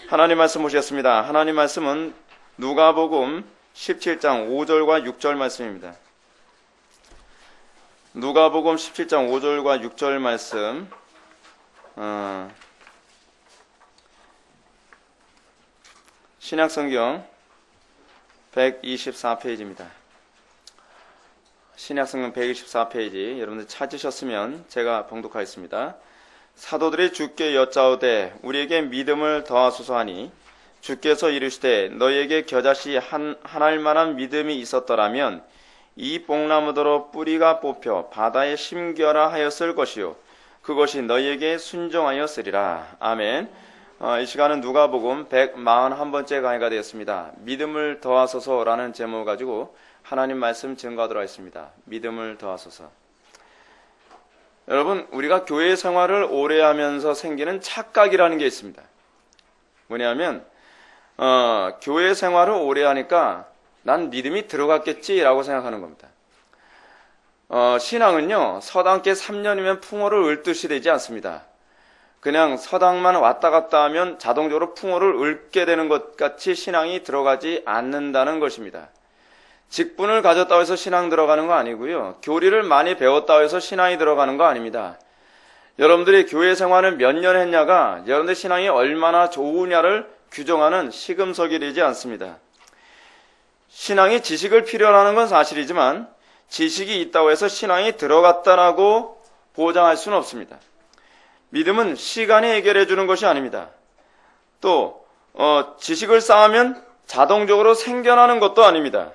하나님 말씀 보시겠습니다. 하나님 말씀은 누가복음 17장 5절과 6절 말씀입니다. 누가복음 17장 5절과 6절 말씀, 신약성경 124페이지입니다. 신약성경 124페이지 여러분들 찾으셨으면 제가 봉독하겠습니다. 사도들이 주께 여짜오되 우리에게 믿음을 더하소서 하니 주께서 이르시되 너희에게 겨자씨 한 알만한 믿음이 있었더라면 이 뽕나무더러 뿌리가 뽑혀 바다에 심겨라 하였을 것이요 그것이 너희에게 순종하였으리라. 아멘. 이 시간은 누가복음 141번째 강의가 되었습니다. 믿음을 더하소서라는 제목을 가지고 하나님 말씀 증거하도록 하겠습니다. 믿음을 더하소서. 여러분, 우리가 교회 생활을 오래 하면서 생기는 착각이라는 게 있습니다. 뭐냐면 교회 생활을 오래 하니까 난 믿음이 들어갔겠지라고 생각하는 겁니다. 신앙은요, 서당께 3년이면 풍어를 읊듯이 되지 않습니다. 그냥 서당만 왔다 갔다 하면 자동적으로 풍어를 읊게 되는 것 같이 신앙이 들어가지 않는다는 것입니다. 직분을 가졌다고 해서 신앙 들어가는 거 아니고요. 교리를 많이 배웠다고 해서 신앙이 들어가는 거 아닙니다. 여러분들이 교회 생활을 몇 년 했냐가 여러분들 신앙이 얼마나 좋으냐를 규정하는 시금석이 되지 않습니다. 신앙이 지식을 필요로 하는 건 사실이지만 지식이 있다고 해서 신앙이 들어갔다라고 보장할 수는 없습니다. 믿음은 시간이 해결해 주는 것이 아닙니다. 또 지식을 쌓으면 자동적으로 생겨나는 것도 아닙니다.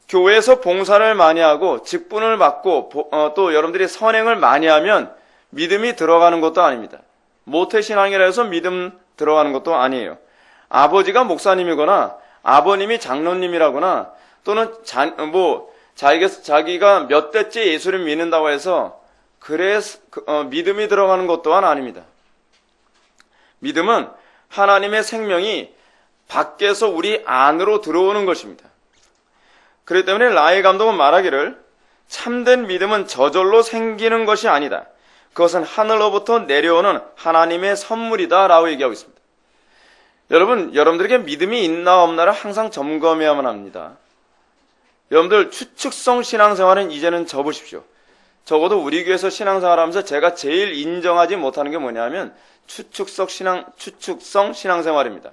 교회에서 봉사를 많이 하고 직분을 맡고 또 여러분들이 선행을 많이 하면 믿음이 들어가는 것도 아닙니다. 모태신앙이라 해서 믿음 들어가는 것도 아니에요. 아버지가 목사님이거나 아버님이 장로님이라거나 또는 자기가 몇 대째 예수를 믿는다고 해서 믿음이 들어가는 것 또한 아닙니다. 믿음은 하나님의 생명이 밖에서 우리 안으로 들어오는 것입니다. 그렇기 때문에 라이 감독은 말하기를 참된 믿음은 저절로 생기는 것이 아니다. 그것은 하늘로부터 내려오는 하나님의 선물이다 라고 얘기하고 있습니다. 여러분들에게 믿음이 있나 없나를 항상 점검해야만 합니다. 여러분들 추측성 신앙생활은 이제는 접으십시오. 적어도 우리 교회에서 신앙생활하면서 제가 제일 인정하지 못하는 게 뭐냐면 추측성 신앙생활입니다.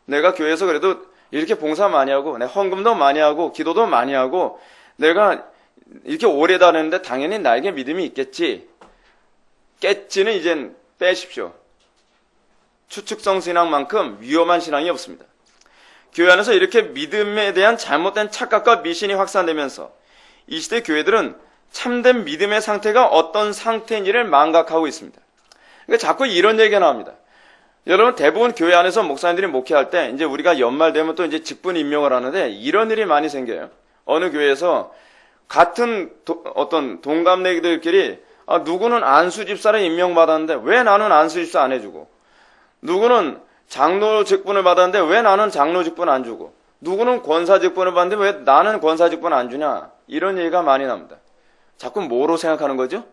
내가 교회에서 그래도 이렇게 봉사 많이 하고 내 헌금도 많이 하고 기도도 많이 하고 내가 이렇게 오래 다녔는데 당연히 나에게 믿음이 있겠지. 깼지는 이젠 빼십시오. 추측성 신앙만큼 위험한 신앙이 없습니다. 교회 안에서 이렇게 믿음에 대한 잘못된 착각과 미신이 확산되면서 이 시대 교회들은 참된 믿음의 상태가 어떤 상태인지를 망각하고 있습니다. 그러니까 자꾸 이런 얘기가 나옵니다. 여러분, 대부분 교회 안에서 목사님들이 목회할 때 이제 우리가 연말 되면 또 이제 직분 임명을 하는데 이런 일이 많이 생겨요. 어느 교회에서 같은 어떤 동갑내기들끼리 누구는 안수 집사를 임명받았는데 왜 나는 안수 집사 안 해주고, 누구는 장로 직분을 받았는데 왜 나는 장로 직분 안 주고, 누구는 권사 직분을 받는데 왜 나는 권사 직분 안 주냐, 이런 얘기가 많이 납니다. 자꾸 뭐로 생각하는 거죠?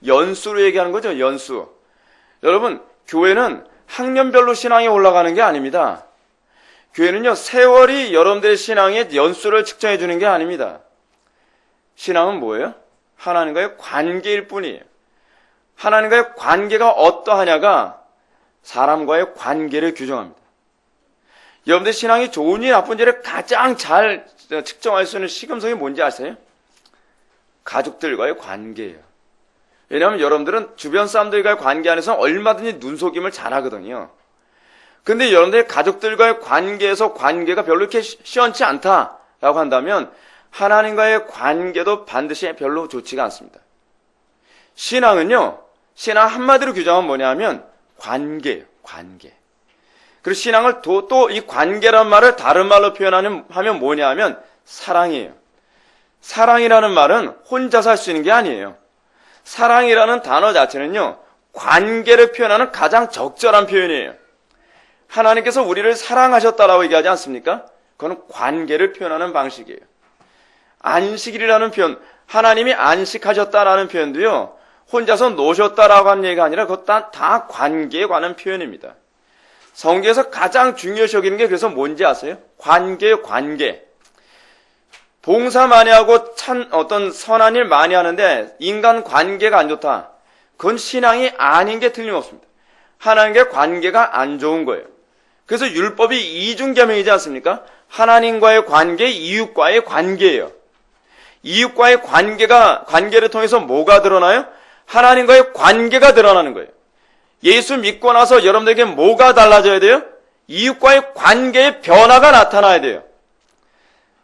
연수로 얘기하는 거죠. 연수. 여러분, 교회는 학년별로 신앙이 올라가는 게 아닙니다. 교회는요, 세월이 여러분들의 신앙의 연수를 측정해 주는 게 아닙니다. 신앙은 뭐예요? 하나님과의 관계일 뿐이에요. 하나님과의 관계가 어떠하냐가 사람과의 관계를 규정합니다. 여러분들 신앙이 좋은지 나쁜지를 가장 잘 측정할 수 있는 시금석이 뭔지 아세요? 가족들과의 관계예요. 왜냐하면 여러분들은 주변 사람들과의 관계 안에서 얼마든지 눈속임을 잘하거든요. 근데 여러분들의 가족들과의 관계에서 관계가 별로 이렇게 시원치 않다라고 한다면 하나님과의 관계도 반드시 별로 좋지가 않습니다. 신앙은요, 신앙 한마디로 규정하면 뭐냐면 관계예요. 관계. 그리고 신앙을 또 이 관계란 말을 다른 말로 표현하면 뭐냐 하면 사랑이에요. 사랑이라는 말은 혼자서 할 수 있는 게 아니에요. 사랑이라는 단어 자체는요, 관계를 표현하는 가장 적절한 표현이에요. 하나님께서 우리를 사랑하셨다라고 얘기하지 않습니까? 그건 관계를 표현하는 방식이에요. 안식일이라는 표현, 하나님이 안식하셨다라는 표현도요, 혼자서 노셨다라고 하는 얘기가 아니라 그것 다 관계에 관한 표현입니다. 성경에서 가장 중요시 여기는 게 그래서 뭔지 아세요? 관계예요, 관계. 봉사 많이 하고 어떤 선한 일 많이 하는데 인간 관계가 안 좋다. 그건 신앙이 아닌 게 틀림없습니다. 하나님과의 관계가 안 좋은 거예요. 그래서 율법이 이중계명이지 않습니까? 하나님과의 관계, 이웃과의 관계예요. 이웃과의 관계를 통해서 뭐가 드러나요? 하나님과의 관계가 드러나는 거예요. 예수 믿고 나서 여러분들에게 뭐가 달라져야 돼요? 이웃과의 관계의 변화가 나타나야 돼요.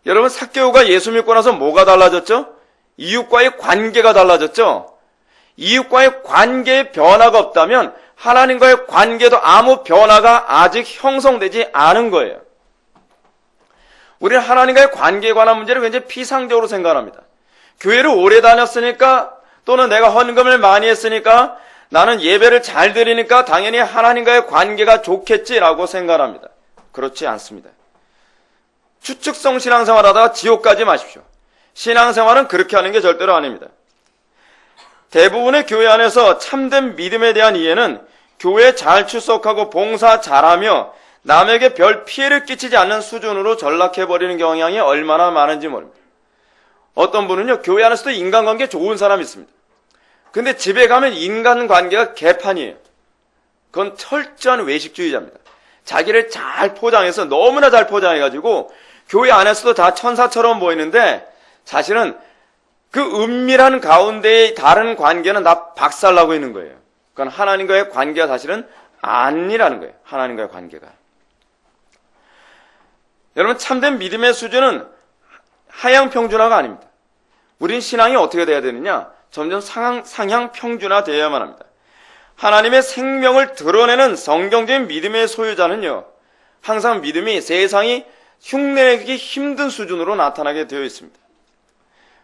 여러분, 삭개오가 예수 믿고 나서 뭐가 달라졌죠? 이웃과의 관계가 달라졌죠? 이웃과의 관계의 변화가 없다면 하나님과의 관계도 아무 변화가 아직 형성되지 않은 거예요. 우리는 하나님과의 관계에 관한 문제를 굉장히 피상적으로 생각합니다. 교회를 오래 다녔으니까 또는 내가 헌금을 많이 했으니까 나는 예배를 잘 드리니까 당연히 하나님과의 관계가 좋겠지라고 생각합니다. 그렇지 않습니다. 추측성 신앙생활 하다가 지옥 가지 마십시오. 신앙생활은 그렇게 하는 게 절대로 아닙니다. 대부분의 교회 안에서 참된 믿음에 대한 이해는 교회에 잘 출석하고 봉사 잘하며 남에게 별 피해를 끼치지 않는 수준으로 전락해버리는 경향이 얼마나 많은지 모릅니다. 어떤 분은요, 교회 안에서도 인간관계 좋은 사람이 있습니다. 근데 집에 가면 인간관계가 개판이에요. 그건 철저한 외식주의자입니다. 자기를 잘 포장해서 너무나 잘 포장해가지고 교회 안에서도 다 천사처럼 보이는데 사실은 그 은밀한 가운데의 다른 관계는 다 박살나고 있는 거예요. 그건 하나님과의 관계가 사실은 아니라는 거예요. 하나님과의 관계가. 여러분, 참된 믿음의 수준은 하향평준화가 아닙니다. 우린 신앙이 어떻게 돼야 되느냐? 점점 상향평준화 되어야만 합니다. 하나님의 생명을 드러내는 성경적인 믿음의 소유자는요, 항상 믿음이 세상이 흉내내기 힘든 수준으로 나타나게 되어 있습니다.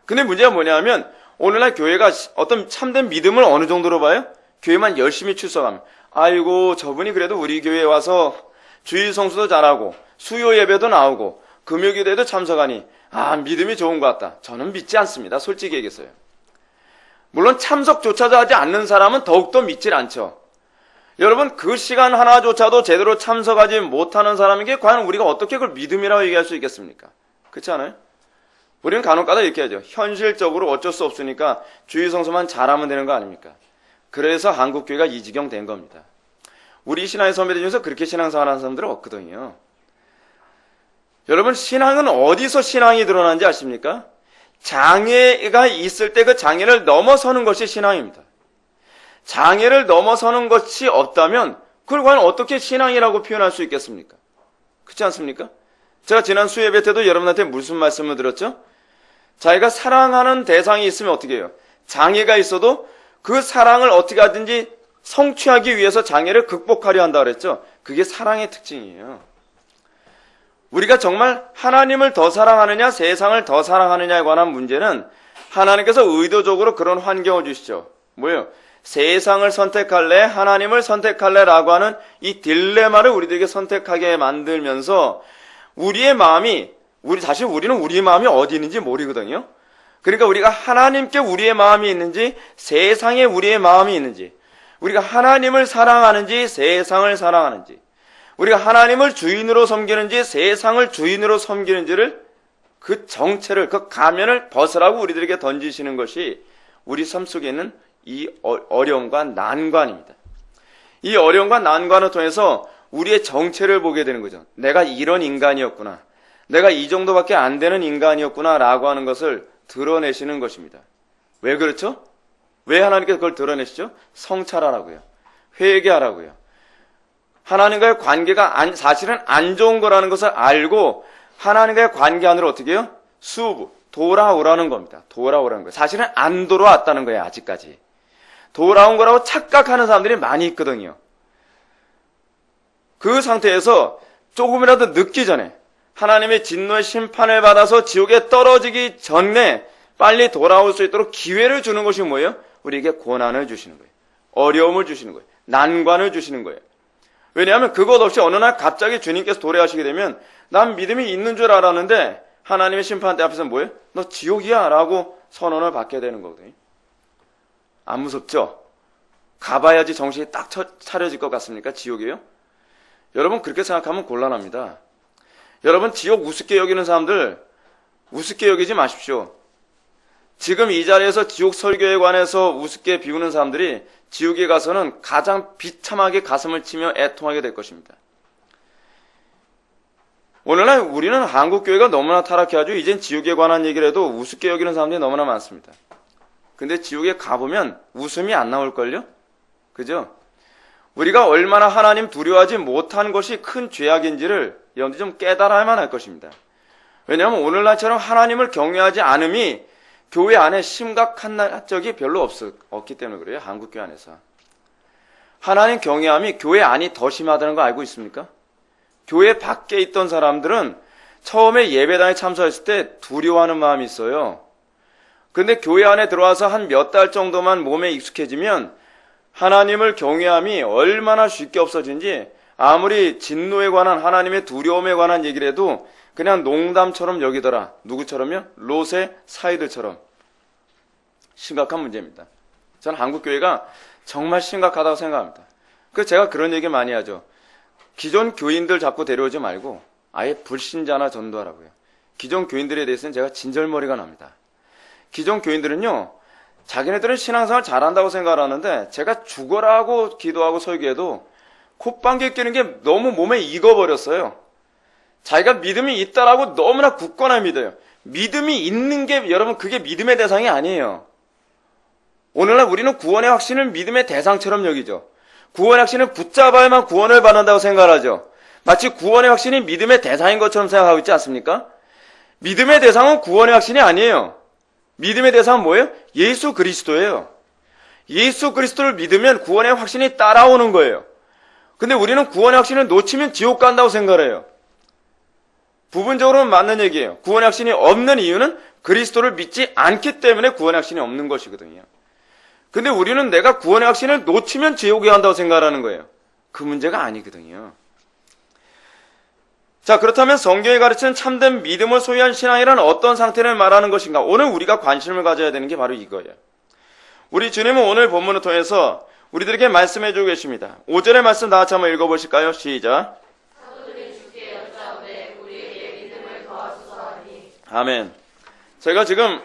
근데 문제가 뭐냐면 오늘날 교회가 어떤 참된 믿음을 어느 정도로 봐요? 교회만 열심히 출석하면, 아이고 저분이 그래도 우리 교회에 와서 주일 성수도 잘하고 수요 예배도 나오고 금요기도에도 참석하니 믿음이 좋은 것 같다. 저는 믿지 않습니다. 솔직히 얘기했어요. 물론 참석조차도 하지 않는 사람은 더욱더 믿질 않죠. 여러분, 그 시간 하나조차도 제대로 참석하지 못하는 사람에게 과연 우리가 어떻게 그걸 믿음이라고 얘기할 수 있겠습니까? 그렇지 않아요? 우리는 간혹가다 이렇게 하죠. 현실적으로 어쩔 수 없으니까 주일성수만 잘하면 되는 거 아닙니까? 그래서 한국교회가 이 지경 된 겁니다. 우리 신앙의 선배들 중에서 그렇게 신앙생활 하는 사람들은 없거든요. 여러분, 신앙은 어디서 신앙이 드러나는지 아십니까? 장애가 있을 때 그 장애를 넘어서는 것이 신앙입니다. 장애를 넘어서는 것이 없다면 그걸 과연 어떻게 신앙이라고 표현할 수 있겠습니까? 그렇지 않습니까? 제가 지난 수예배 때도 여러분한테 무슨 말씀을 드렸죠? 자기가 사랑하는 대상이 있으면 어떻게 해요? 장애가 있어도 그 사랑을 어떻게 하든지 성취하기 위해서 장애를 극복하려 한다 그랬죠? 그게 사랑의 특징이에요. 우리가 정말 하나님을 더 사랑하느냐 세상을 더 사랑하느냐에 관한 문제는 하나님께서 의도적으로 그런 환경을 주시죠. 뭐예요? 세상을 선택할래? 하나님을 선택할래? 라고 하는 이 딜레마를 우리들에게 선택하게 만들면서 우리의 마음이 사실 우리는 우리의 마음이 어디 있는지 모르거든요. 그러니까 우리가 하나님께 우리의 마음이 있는지 세상에 우리의 마음이 있는지 우리가 하나님을 사랑하는지 세상을 사랑하는지 우리가 하나님을 주인으로 섬기는지 세상을 주인으로 섬기는지를 그 정체를 그 가면을 벗으라고 우리들에게 던지시는 것이 우리 삶 속에 있는 이 어려움과 난관입니다. 이 어려움과 난관을 통해서 우리의 정체를 보게 되는 거죠. 내가 이런 인간이었구나. 내가 이 정도밖에 안 되는 인간이었구나 라고 하는 것을 드러내시는 것입니다. 왜 그렇죠? 왜 하나님께서 그걸 드러내시죠? 성찰하라고요. 회개하라고요. 하나님과의 관계가 사실은 안 좋은 거라는 것을 알고 하나님과의 관계 안으로 어떻게 해요? 돌아오라는 겁니다. 돌아오라는 거예요. 사실은 안 돌아왔다는 거예요. 아직까지. 돌아온 거라고 착각하는 사람들이 많이 있거든요. 그 상태에서 조금이라도 늦기 전에 하나님의 진노의 심판을 받아서 지옥에 떨어지기 전에 빨리 돌아올 수 있도록 기회를 주는 것이 뭐예요? 우리에게 고난을 주시는 거예요. 어려움을 주시는 거예요. 난관을 주시는 거예요. 왜냐하면 그것 없이 어느 날 갑자기 주님께서 도래하시게 되면 난 믿음이 있는 줄 알았는데 하나님의 심판대 앞에서 뭐예요? 너 지옥이야 라고 선언을 받게 되는 거거든요. 안 무섭죠? 가봐야지 정신이 딱 차려질 것 같습니까? 지옥이에요? 여러분 그렇게 생각하면 곤란합니다. 여러분 지옥 우습게 여기는 사람들 우습게 여기지 마십시오. 지금 이 자리에서 지옥 설교에 관해서 우습게 비우는 사람들이 지옥에 가서는 가장 비참하게 가슴을 치며 애통하게 될 것입니다. 오늘날 우리는 한국교회가 너무나 타락해가지고 이젠 지옥에 관한 얘기를 해도 우습게 여기는 사람들이 너무나 많습니다. 근데 지옥에 가보면 웃음이 안 나올걸요? 그죠? 우리가 얼마나 하나님 두려워하지 못한 것이 큰 죄악인지를 여러분들이 좀 깨달아야만 할 것입니다. 왜냐하면 오늘날처럼 하나님을 경외하지 않음이 교회 안에 심각한 적이 별로 없기 때문에 그래요. 한국교회 안에서. 하나님 경외함이 교회 안이 더 심하다는 거 알고 있습니까? 교회 밖에 있던 사람들은 처음에 예배당에 참석했을 때 두려워하는 마음이 있어요. 근데 교회 안에 들어와서 한 몇 달 정도만 몸에 익숙해지면 하나님을 경외함이 얼마나 쉽게 없어진지 아무리 진노에 관한 하나님의 두려움에 관한 얘기를 해도 그냥 농담처럼 여기더라. 누구처럼요? 롯의 사이들처럼. 심각한 문제입니다. 저는 한국교회가 정말 심각하다고 생각합니다. 그래서 제가 그런 얘기 많이 하죠. 기존 교인들 자꾸 데려오지 말고 아예 불신자나 전도하라고요. 기존 교인들에 대해서는 제가 진절머리가 납니다. 기존 교인들은요, 자기네들은 신앙생활 잘한다고 생각하는데 제가 죽어라 하고 기도하고 설교해도 콧방귀 뀌는 게 너무 몸에 익어버렸어요. 자기가 믿음이 있다라고 너무나 굳건하게 믿어요. 믿음이 있는 게 여러분 그게 믿음의 대상이 아니에요. 오늘날 우리는 구원의 확신을 믿음의 대상처럼 여기죠. 구원의 확신을 붙잡아야만 구원을 받는다고 생각하죠. 마치 구원의 확신이 믿음의 대상인 것처럼 생각하고 있지 않습니까? 믿음의 대상은 구원의 확신이 아니에요. 믿음의 대상은 뭐예요? 예수 그리스도예요. 예수 그리스도를 믿으면 구원의 확신이 따라오는 거예요. 근데 우리는 구원의 확신을 놓치면 지옥 간다고 생각해요. 부분적으로는 맞는 얘기예요. 구원의 확신이 없는 이유는 그리스도를 믿지 않기 때문에 구원의 확신이 없는 것이거든요. 근데 우리는 내가 구원의 확신을 놓치면 지옥에 간다고 생각하는 거예요. 그 문제가 아니거든요. 자, 그렇다면 성경이 가르치는 참된 믿음을 소유한 신앙이란 어떤 상태를 말하는 것인가? 오늘 우리가 관심을 가져야 되는 게 바로 이거예요. 우리 주님은 오늘 본문을 통해서 우리들에게 말씀해 주고 계십니다. 5절의 말씀 다 같이 한번 읽어보실까요? 시작. 아멘. 제가 지금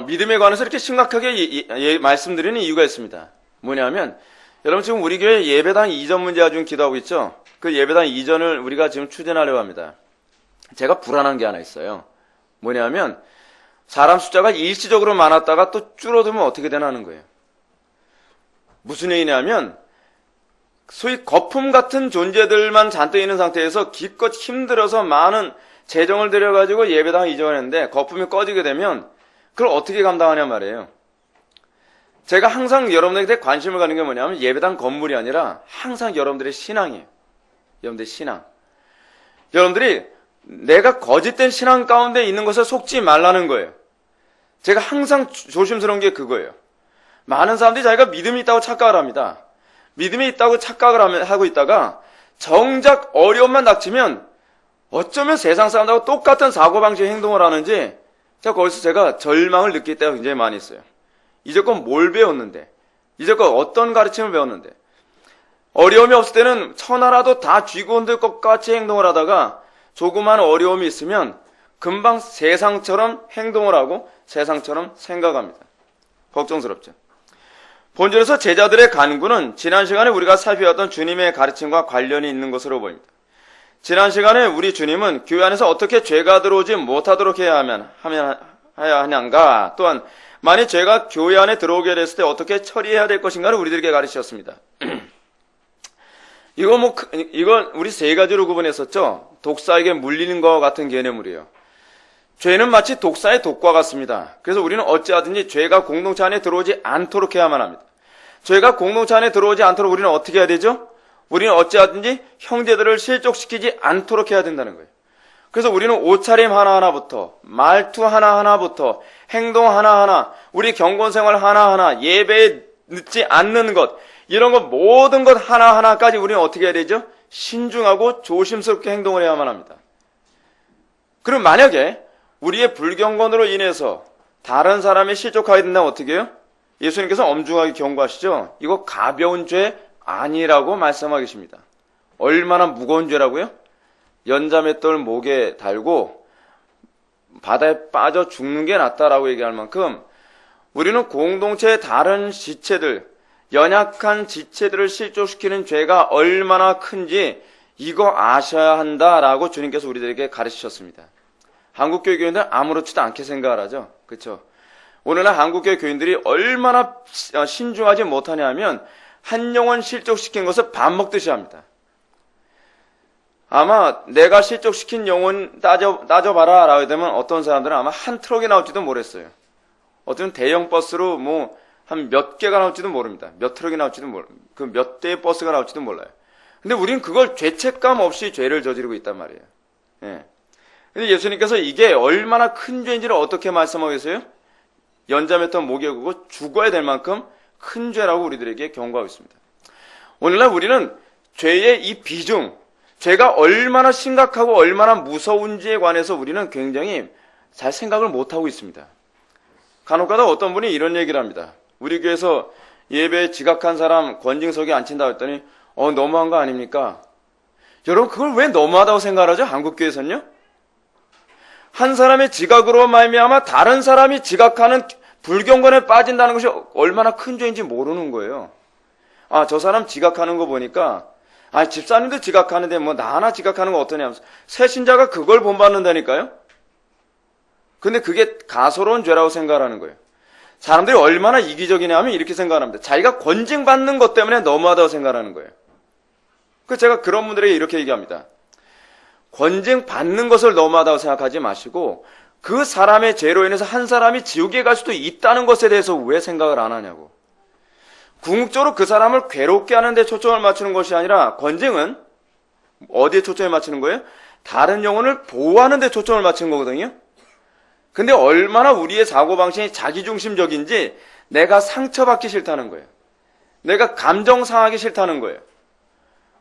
믿음에 관해서 이렇게 심각하게 말씀드리는 이유가 있습니다. 뭐냐면 여러분 지금 우리 교회 예배당 이전 문제 가지고 기도하고 있죠. 그 예배당 이전을 우리가 지금 추진하려고 합니다. 제가 불안한 게 하나 있어요. 뭐냐면 사람 숫자가 일시적으로 많았다가 또 줄어들면 어떻게 되나는 거예요. 무슨 얘기냐면 소위 거품 같은 존재들만 잔뜩 있는 상태에서 기껏 힘들어서 많은 재정을 들여가지고 예배당 이전했는데 거품이 꺼지게 되면 그걸 어떻게 감당하냐 말이에요. 제가 항상 여러분들에게 관심을 가는 게 뭐냐면 예배당 건물이 아니라 항상 여러분들의 신앙이에요. 여러분들의 신앙. 여러분들이 내가 거짓된 신앙 가운데 있는 것을 속지 말라는 거예요. 제가 항상 조심스러운 게 그거예요. 많은 사람들이 자기가 믿음이 있다고 착각을 합니다. 믿음이 있다고 착각을 하고 있다가 정작 어려움만 닥치면 어쩌면 세상 사람들하고 똑같은 사고방식 행동을 하는지 거기서 제가 절망을 느낄 때가 굉장히 많이 있어요. 이제껏 뭘 배웠는데, 이제껏 어떤 가르침을 배웠는데, 어려움이 없을 때는 천하라도 다 쥐고 흔들 것 같이 행동을 하다가 조그만 어려움이 있으면 금방 세상처럼 행동을 하고 세상처럼 생각합니다. 걱정스럽죠. 본절에서 제자들의 간구는 지난 시간에 우리가 살펴봤던 주님의 가르침과 관련이 있는 것으로 보입니다. 지난 시간에 우리 주님은 교회 안에서 어떻게 죄가 들어오지 못하도록 해야 하는가, 또한 만일 죄가 교회 안에 들어오게 됐을 때 어떻게 처리해야 될 것인가를 우리들에게 가르치셨습니다. 이건 우리 세 가지로 구분했었죠. 독사에게 물리는 것 같은 개념물이에요. 죄는 마치 독사의 독과 같습니다. 그래서 우리는 어찌하든지 죄가 공동체 안에 들어오지 않도록 해야만 합니다. 죄가 공동체 안에 들어오지 않도록 우리는 어떻게 해야 되죠? 우리는 어찌하든지 형제들을 실족시키지 않도록 해야 된다는 거예요. 그래서 우리는 옷차림 하나하나부터, 말투 하나하나부터, 행동 하나하나, 우리 경건생활 하나하나, 예배에 늦지 않는 것, 이런 것 모든 것 하나하나까지 우리는 어떻게 해야 되죠? 신중하고 조심스럽게 행동을 해야만 합니다. 그럼 만약에 우리의 불경건으로 인해서 다른 사람이 실족하게 된다면 어떻게 해요? 예수님께서 엄중하게 경고하시죠? 이거 가벼운 죄, 아니라고 말씀하고 계십니다. 얼마나 무거운 죄라고요? 연자맷돌 목에 달고 바다에 빠져 죽는 게 낫다라고 얘기할 만큼 우리는 공동체의 다른 지체들, 연약한 지체들을 실족시키는 죄가 얼마나 큰지 이거 아셔야 한다라고 주님께서 우리들에게 가르치셨습니다. 한국교회 교인들 아무렇지도 않게 생각을 하죠. 그렇죠? 오늘날 한국교회 교인들이 얼마나 신중하지 못하냐 하면 한 영혼 실족시킨 것을 밥 먹듯이 합니다. 아마 내가 실족시킨 영혼 따져봐라 라고 되면 어떤 사람들은 아마 한 트럭이 나올지도 모르겠어요. 어떤 대형 버스로 뭐 한 몇 개가 나올지도 모릅니다. 몇 트럭이 나올지도 그 몇 대의 버스가 나올지도 몰라요. 근데 우리는 그걸 죄책감 없이 죄를 저지르고 있단 말이에요. 예. 근데 예수님께서 이게 얼마나 큰 죄인지를 어떻게 말씀하고 계세요? 연자매던 목에 걸고 죽어야 될 만큼 큰 죄라고 우리들에게 경고하고 있습니다. 오늘날 우리는 죄의 이 비중, 죄가 얼마나 심각하고 얼마나 무서운지에 관해서 우리는 굉장히 잘 생각을 못하고 있습니다. 간혹가다 어떤 분이 이런 얘기를 합니다. 우리 교회에서 예배에 지각한 사람 권징석에 앉힌다고 했더니 너무한 거 아닙니까? 여러분 그걸 왜 너무하다고 생각하죠? 한국교회에서는요? 한 사람의 지각으로 말미암아 다른 사람이 지각하는 불경건에 빠진다는 것이 얼마나 큰 죄인지 모르는 거예요. 저 사람 지각하는 거 보니까 집사님도 지각하는데 뭐 나 하나 지각하는 거 어떠냐면서 새신자가 그걸 본받는다니까요. 근데 그게 가소로운 죄라고 생각하는 거예요. 사람들이 얼마나 이기적이냐 하면 이렇게 생각합니다. 자기가 권징받는 것 때문에 너무하다고 생각하는 거예요. 제가 그런 분들에게 이렇게 얘기합니다. 권징받는 것을 너무하다고 생각하지 마시고 그 사람의 죄로 인해서 한 사람이 지옥에 갈 수도 있다는 것에 대해서 왜 생각을 안 하냐고. 궁극적으로 그 사람을 괴롭게 하는 데 초점을 맞추는 것이 아니라 권징은 어디에 초점을 맞추는 거예요? 다른 영혼을 보호하는 데 초점을 맞추는 거거든요. 근데 얼마나 우리의 사고방식이 자기중심적인지 내가 상처받기 싫다는 거예요. 내가 감정 상하기 싫다는 거예요.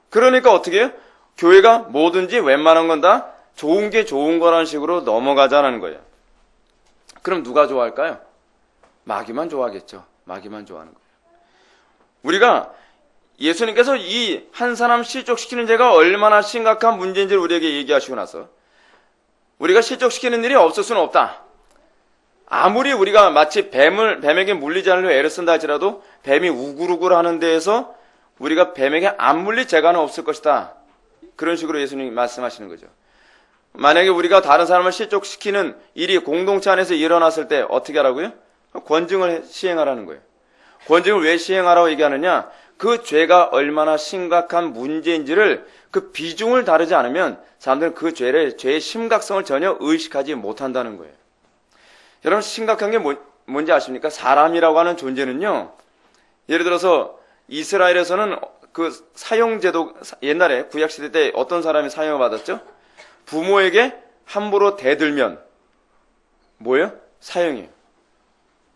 그러니까 어떻게 해요? 교회가 뭐든지 웬만한 건 다 좋은 게 좋은 거라는 식으로 넘어가자는 거예요. 그럼 누가 좋아할까요? 마귀만 좋아하겠죠. 마귀만 좋아하는 거예요. 우리가 예수님께서 이 한 사람 실족시키는 죄가 얼마나 심각한 문제인지를 우리에게 얘기하시고 나서 우리가 실족시키는 일이 없을 수는 없다. 아무리 우리가 마치 뱀에게 물리지 않으려고 애를 쓴다 할지라도 뱀이 우글우글 하는 데에서 우리가 뱀에게 안 물릴 재간은 없을 것이다. 그런 식으로 예수님이 말씀하시는 거죠. 만약에 우리가 다른 사람을 실족시키는 일이 공동체 안에서 일어났을 때 어떻게 하라고요? 권징을 시행하라는 거예요. 권징을 왜 시행하라고 얘기하느냐? 그 죄가 얼마나 심각한 문제인지를 그 비중을 다르지 않으면 사람들은 그 죄의 심각성을 전혀 의식하지 못한다는 거예요. 여러분 심각한 게 뭔지 아십니까? 사람이라고 하는 존재는요. 예를 들어서 이스라엘에서는 그 사형제도 옛날에 구약시대 때 어떤 사람이 사형을 받았죠? 부모에게 함부로 대들면 뭐예요? 사형이에요.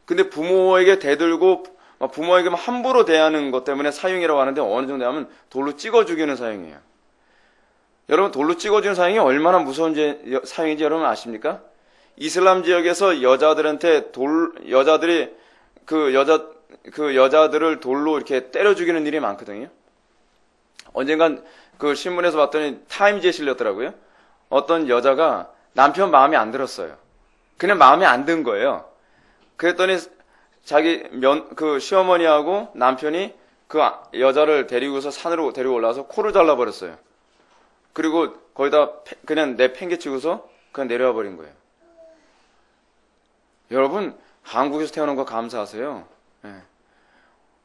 근데 부모에게 대들고 부모에게 함부로 대하는 것 때문에 사형이라고 하는데 어느 정도 하면 돌로 찍어 죽이는 사형이에요. 여러분 돌로 찍어 죽이는 사형이 얼마나 무서운 사형인지 여러분 아십니까? 이슬람 지역에서 여자들이 여자들을 돌로 이렇게 때려 죽이는 일이 많거든요. 언젠간 그 신문에서 봤더니 타임지에 실렸더라고요. 어떤 여자가 남편 마음에 안 들었어요. 그냥 마음에 안 든 거예요. 그랬더니 자기 시어머니하고 남편이 그 여자를 데리고서 산으로 데리고 올라와서 코를 잘라버렸어요. 그리고 거기다 그냥 내팽개치고서 그냥 내려와 버린 거예요. 여러분 한국에서 태어난 거 감사하세요. 예.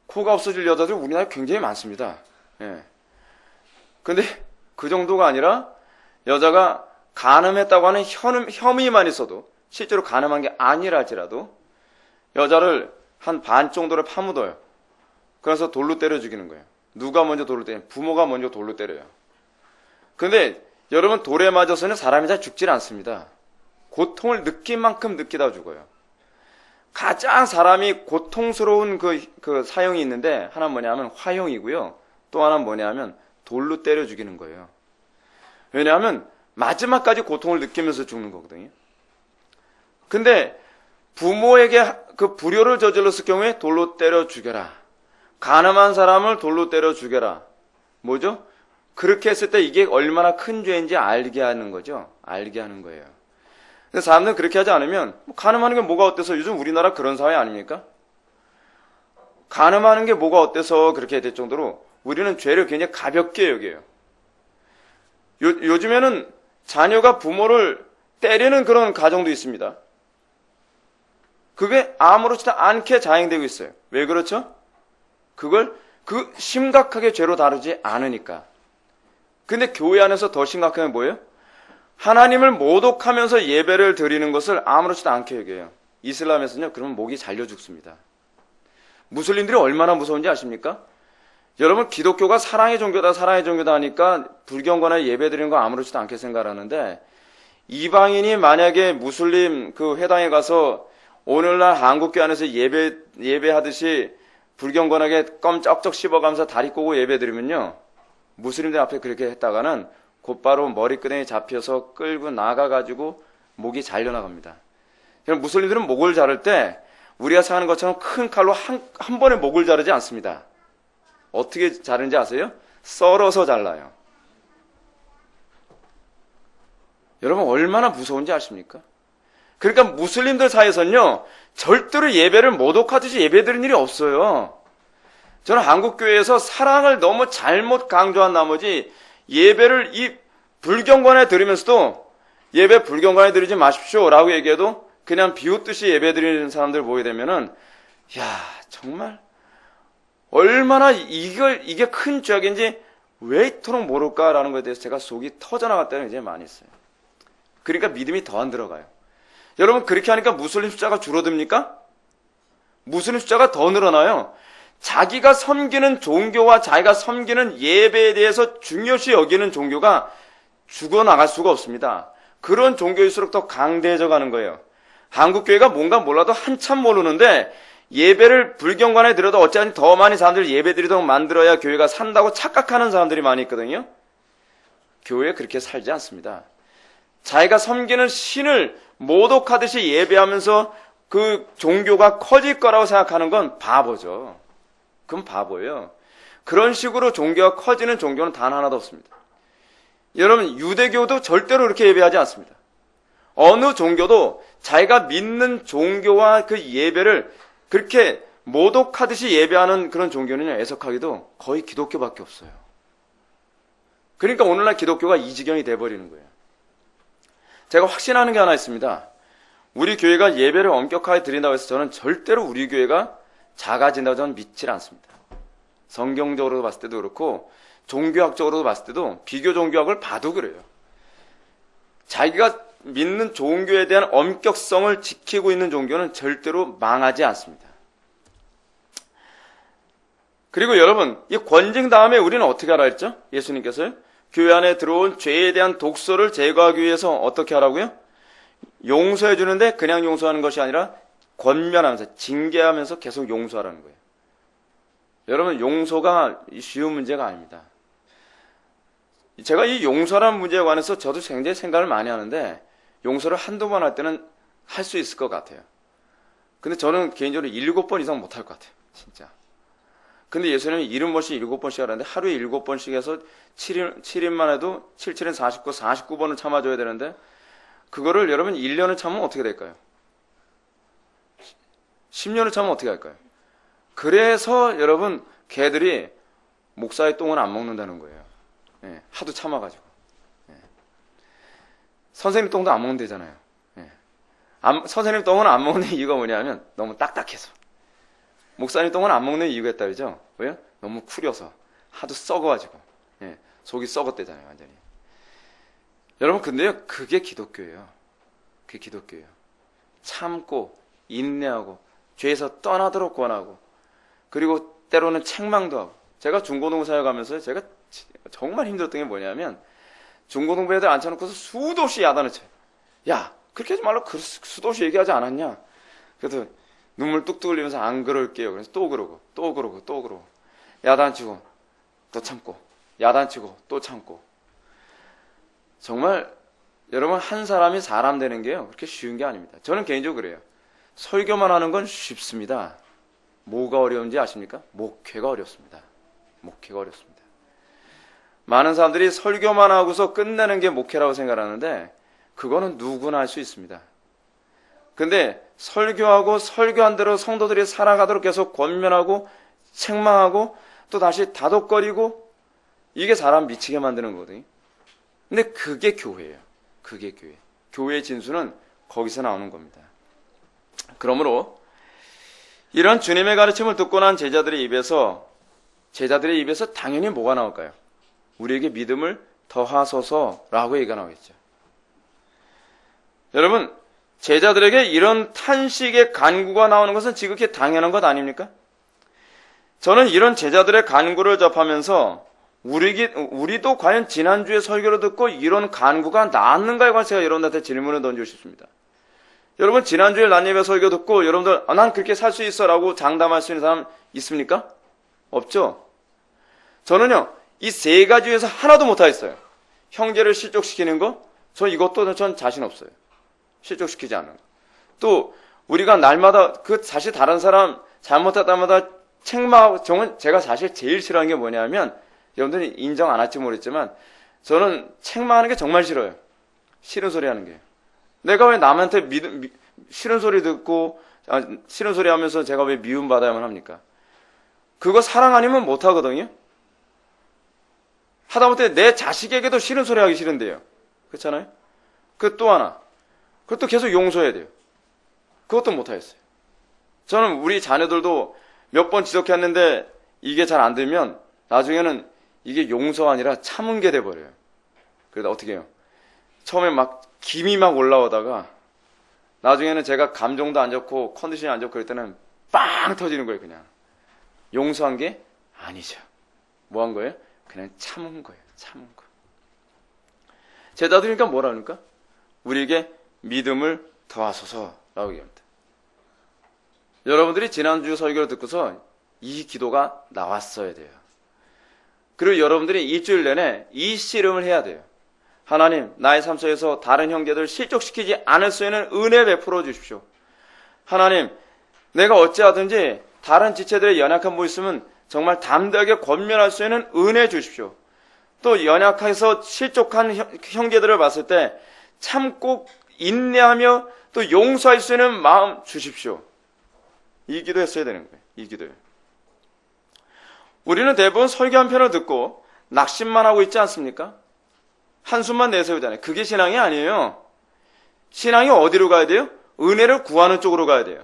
코가 없어질 여자들 우리나라에 굉장히 많습니다. 예. 근데 그 정도가 아니라 여자가 간음했다고 하는 혐의만 있어도 실제로 간음한 게 아니라 할지라도 여자를 한 반 정도를 파묻어요. 그래서 돌로 때려 죽이는 거예요. 누가 먼저 돌로 때려요? 부모가 먼저 돌로 때려요. 근데 여러분 돌에 맞아서는 사람이 잘 죽질 않습니다. 고통을 느낀 만큼 느끼다 죽어요. 가장 사람이 고통스러운 그 사형이 있는데 하나는 뭐냐면 화형이고요. 또 하나는 뭐냐면 돌로 때려 죽이는 거예요. 왜냐하면 마지막까지 고통을 느끼면서 죽는 거거든요. 근데 부모에게 그 불효를 저질렀을 경우에 돌로 때려 죽여라. 가늠한 사람을 돌로 때려 죽여라. 뭐죠? 그렇게 했을 때 이게 얼마나 큰 죄인지 알게 하는 거죠. 알게 하는 거예요. 근데 사람들은 그렇게 하지 않으면 가늠하는 게 뭐가 어때서 요즘 우리나라 그런 사회 아닙니까? 가늠하는 게 뭐가 어때서 그렇게 될 정도로 우리는 죄를 굉장히 가볍게 여겨요. 요즘에는 자녀가 부모를 때리는 그런 가정도 있습니다. 그게 아무렇지도 않게 자행되고 있어요. 왜 그렇죠? 그걸 심각하게 죄로 다루지 않으니까. 근데 교회 안에서 더 심각한 게 뭐예요? 하나님을 모독하면서 예배를 드리는 것을 아무렇지도 않게 여겨요. 이슬람에서는요, 그러면 목이 잘려 죽습니다. 무슬림들이 얼마나 무서운지 아십니까? 여러분, 기독교가 사랑의 종교다, 사랑의 종교다 하니까 불경건에 예배 드리는 거 아무렇지도 않게 생각하는데, 이방인이 만약에 무슬림 그 회당에 가서 오늘날 한국교 안에서 예배하듯이 불경건하게 껌 쩍쩍 씹어가면서 다리 꼬고 예배 드리면요, 무슬림들 앞에 그렇게 했다가는 곧바로 머리끄댕이 잡혀서 끌고 나가가지고 목이 잘려나갑니다. 무슬림들은 목을 자를 때 우리가 생각하는 것처럼 큰 칼로 한 번에 목을 자르지 않습니다. 어떻게 자르는지 아세요? 썰어서 잘라요. 여러분 얼마나 무서운지 아십니까? 그러니까 무슬림들 사이에서는요, 절대로 예배를 모독하듯이 예배드리는 일이 없어요. 저는 한국교회에서 사랑을 너무 잘못 강조한 나머지 예배를 이 불경건에 드리면서도 예배 불경건에 드리지 마십시오 라고 얘기해도 그냥 비웃듯이 예배 드리는 사람들 보게 되면은, 야, 정말 얼마나 이게 큰 죄악인지 왜 이토록 모를까라는 것에 대해서 제가 속이 터져나갈 때는 이제 많이 있어요. 그러니까 믿음이 더 안 들어가요. 여러분, 그렇게 하니까 무슬림 숫자가 줄어듭니까? 무슬림 숫자가 더 늘어나요. 자기가 섬기는 종교와 자기가 섬기는 예배에 대해서 중요시 여기는 종교가 죽어나갈 수가 없습니다. 그런 종교일수록 더 강대해져 가는 거예요. 한국교회가 뭔가 몰라도 한참 모르는데 예배를 불경건에 드려도 어찌하니 더 많이 사람들이 예배 드리도록 만들어야 교회가 산다고 착각하는 사람들이 많이 있거든요. 교회 그렇게 살지 않습니다. 자기가 섬기는 신을 모독하듯이 예배하면서 그 종교가 커질 거라고 생각하는 건 바보죠. 그건 바보예요. 그런 식으로 종교가 커지는 종교는 단 하나도 없습니다. 여러분, 유대교도 절대로 그렇게 예배하지 않습니다. 어느 종교도 자기가 믿는 종교와 그 예배를 그렇게 모독하듯이 예배하는 그런 종교는요, 애석하게도 거의 기독교밖에 없어요. 그러니까 오늘날 기독교가 이 지경이 돼버리는 거예요. 제가 확신하는 게 하나 있습니다. 우리 교회가 예배를 엄격하게 드린다고 해서 저는 절대로 우리 교회가 작아진다고 저는 믿지 않습니다. 성경적으로 봤을 때도 그렇고 종교학적으로 봤을 때도 비교 종교학을 봐도 그래요. 자기가 믿는 종교에 대한 엄격성을 지키고 있는 종교는 절대로 망하지 않습니다. 그리고 여러분, 이 권징 다음에 우리는 어떻게 하라 했죠? 예수님께서요? 교회 안에 들어온 죄에 대한 독소를 제거하기 위해서 어떻게 하라고요? 용서해 주는데 그냥 용서하는 것이 아니라 권면하면서 징계하면서 계속 용서하라는 거예요. 여러분, 용서가 쉬운 문제가 아닙니다. 제가 이 용서라는 문제에 관해서 저도 굉장히 생각을 많이 하는데 용서를 한두 번 할 때는 할 수 있을 것 같아요. 근데 저는 개인적으로 7번 이상 못 할 것 같아요. 진짜. 근데 예수님이 70번씩 7번씩 하라는데 하루에 7번씩 해서 7일만 해도 7, 7은 49, 49번을 참아줘야 되는데 그거를 여러분 1년을 참으면 어떻게 될까요? 10년을 참으면 어떻게 할까요? 그래서 여러분 개들이 목사의 똥을 안 먹는다는 거예요. 예, 하도 참아가지고. 예. 선생님 똥도 안 먹는다잖아요. 예. 선생님 똥은 안 먹는 이유가 뭐냐면 너무 딱딱해서. 목사님 똥은 안 먹는 이유가 있다 그죠? 왜요? 너무 쿠려서 하도 썩어가지고. 예, 속이 썩었대잖아요, 완전히. 여러분, 근데요, 그게 기독교예요. 그게 기독교예요. 참고, 인내하고, 죄에서 떠나도록 권하고, 그리고 때로는 책망도 하고. 제가 중고등부 사역하면서 제가 정말 힘들었던 게 뭐냐면, 중고등부 애들 앉혀놓고서 수도 없이 야단을 쳐요. 야, 그렇게 하지 말라고 수도 없이 얘기하지 않았냐? 그래도 눈물 뚝뚝 흘리면서 안 그럴게요. 그래서 또 그러고, 또 그러고, 또 그러고. 야단치고, 또 참고, 야단치고, 또 참고. 정말 여러분, 한 사람이 사람 되는 게요, 그렇게 쉬운 게 아닙니다. 저는 개인적으로 그래요. 설교만 하는 건 쉽습니다. 뭐가 어려운지 아십니까? 목회가 어렵습니다. 목회가 어렵습니다. 많은 사람들이 설교만 하고서 끝내는 게 목회라고 생각하는데 그거는 누구나 할 수 있습니다. 근데 설교하고 설교한 대로 성도들이 살아가도록 계속 권면하고 책망하고 또 다시 다독거리고 이게 사람 미치게 만드는 거거든요. 근데 그게 교회예요. 그게 교회. 교회의 진수는 거기서 나오는 겁니다. 그러므로 이런 주님의 가르침을 듣고 난 제자들의 입에서 당연히 뭐가 나올까요? 우리에게 믿음을 더하소서라고 얘기가 나오겠죠. 여러분, 제자들에게 이런 탄식의 간구가 나오는 것은 지극히 당연한 것 아닙니까? 저는 이런 제자들의 간구를 접하면서 우리도 과연 지난주에 설교를 듣고 이런 간구가 나왔는가에 관해서 제가 여러분들한테 질문을 던지고 싶습니다. 여러분, 지난주에 란예배 설교 듣고 여러분들 난 그렇게 살 수 있어 라고 장담할 수 있는 사람 있습니까? 없죠? 저는요, 이 세 가지 중에서 하나도 못하겠어요. 형제를 실족시키는 거, 전 자신 없어요. 실족시키지 않는 거. 또 우리가 날마다 사실 다른 사람 잘못할 때마다 책망하고, 제가 사실 제일 싫어하는 게 뭐냐면, 여러분들이 인정 안 할지 모르겠지만 저는 책망하는 게 정말 싫어요. 싫은 소리 하는 게. 내가 왜 남한테 싫은 소리 듣고 싫은 소리 하면서 제가 왜 미움받아야만 합니까? 그거 사랑 아니면 못 하거든요. 하다못해 내 자식에게도 싫은 소리 하기 싫은데요. 그렇잖아요? 그 또 하나. 그것도 계속 용서해야 돼요. 그것도 못 하겠어요. 저는 우리 자녀들도 몇 번 지적했는데 이게 잘 안 되면 나중에는 이게 용서가 아니라 참은 게 돼버려요. 그러다 어떻게 해요? 처음에 막 김이 막 올라오다가 나중에는 제가 감정도 안 좋고 컨디션이 안 좋고 그럴 때는 빵 터지는 거예요. 그냥 용서한 게 아니죠. 뭐 한 거예요? 그냥 참은 거예요. 참은 거. 제자들이니까 뭐라 합니까? 우리에게 믿음을 더하소서라고 얘기합니다. 여러분들이 지난주 설교를 듣고서 이 기도가 나왔어야 돼요. 그리고 여러분들이 일주일 내내 이 씨름을 해야 돼요. 하나님, 나의 삶 속에서 다른 형제들 실족시키지 않을 수 있는 은혜 베풀어 주십시오. 하나님, 내가 어찌하든지 다른 지체들의 연약한 모습 있으면 정말 담대하게 권면할 수 있는 은혜 주십시오. 또 연약해서 실족한 형제들을 봤을 때 참고 인내하며 또 용서할 수 있는 마음 주십시오. 이 기도했어야 되는 거예요. 이 기도요. 우리는 대부분 설교 한 편을 듣고 낙심만 하고 있지 않습니까? 한숨만 내세우잖아요. 그게 신앙이 아니에요. 신앙이 어디로 가야 돼요? 은혜를 구하는 쪽으로 가야 돼요.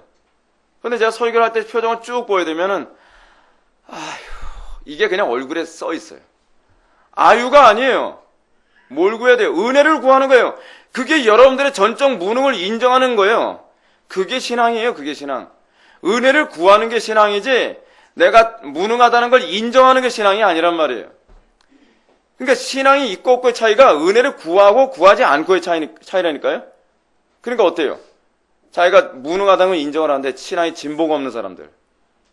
근데 제가 설교를 할 때 표정을 쭉 보여드리면은 이게 그냥 얼굴에 써 있어요. 아유가 아니에요. 뭘 구해야 돼요? 은혜를 구하는 거예요. 그게 여러분들의 전적 무능을 인정하는 거예요. 그게 신앙이에요. 그게 신앙. 은혜를 구하는 게 신앙이지 내가 무능하다는 걸 인정하는 게 신앙이 아니란 말이에요. 그러니까 신앙이 있고 없고의 차이가 은혜를 구하고 구하지 않고의 차이라니까요. 그러니까 어때요? 자기가 무능하다는 걸 인정을 하는데 신앙이 진보가 없는 사람들.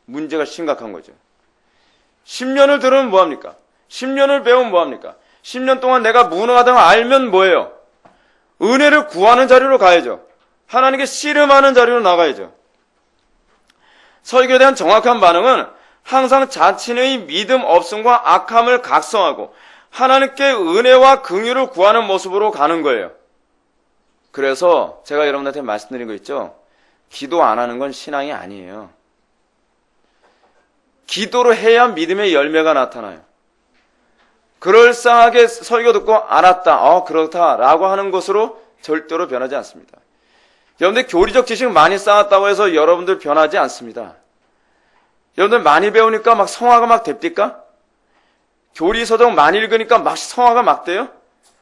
문제가 심각한 거죠. 10년을 들으면 뭐합니까? 10년을 배우면 뭐합니까? 10년 동안 내가 무능하다는 걸 알면 뭐예요? 은혜를 구하는 자리로 가야죠. 하나님께 씨름하는 자리로 나가야죠. 설교에 대한 정확한 반응은 항상 자신의 믿음 없음과 악함을 각성하고 하나님께 은혜와 긍휼을 구하는 모습으로 가는 거예요. 그래서 제가 여러분한테 말씀드린 거 있죠? 기도 안 하는 건 신앙이 아니에요. 기도를 해야 믿음의 열매가 나타나요. 그럴싸하게 설교 듣고 알았다, 그렇다라고 하는 것으로 절대로 변하지 않습니다. 여러분들 교리적 지식 많이 쌓았다고 해서 여러분들 변하지 않습니다. 여러분들 많이 배우니까 막 성화가 막 됩니까? 교리서적 많이 읽으니까 막 성화가 막 돼요?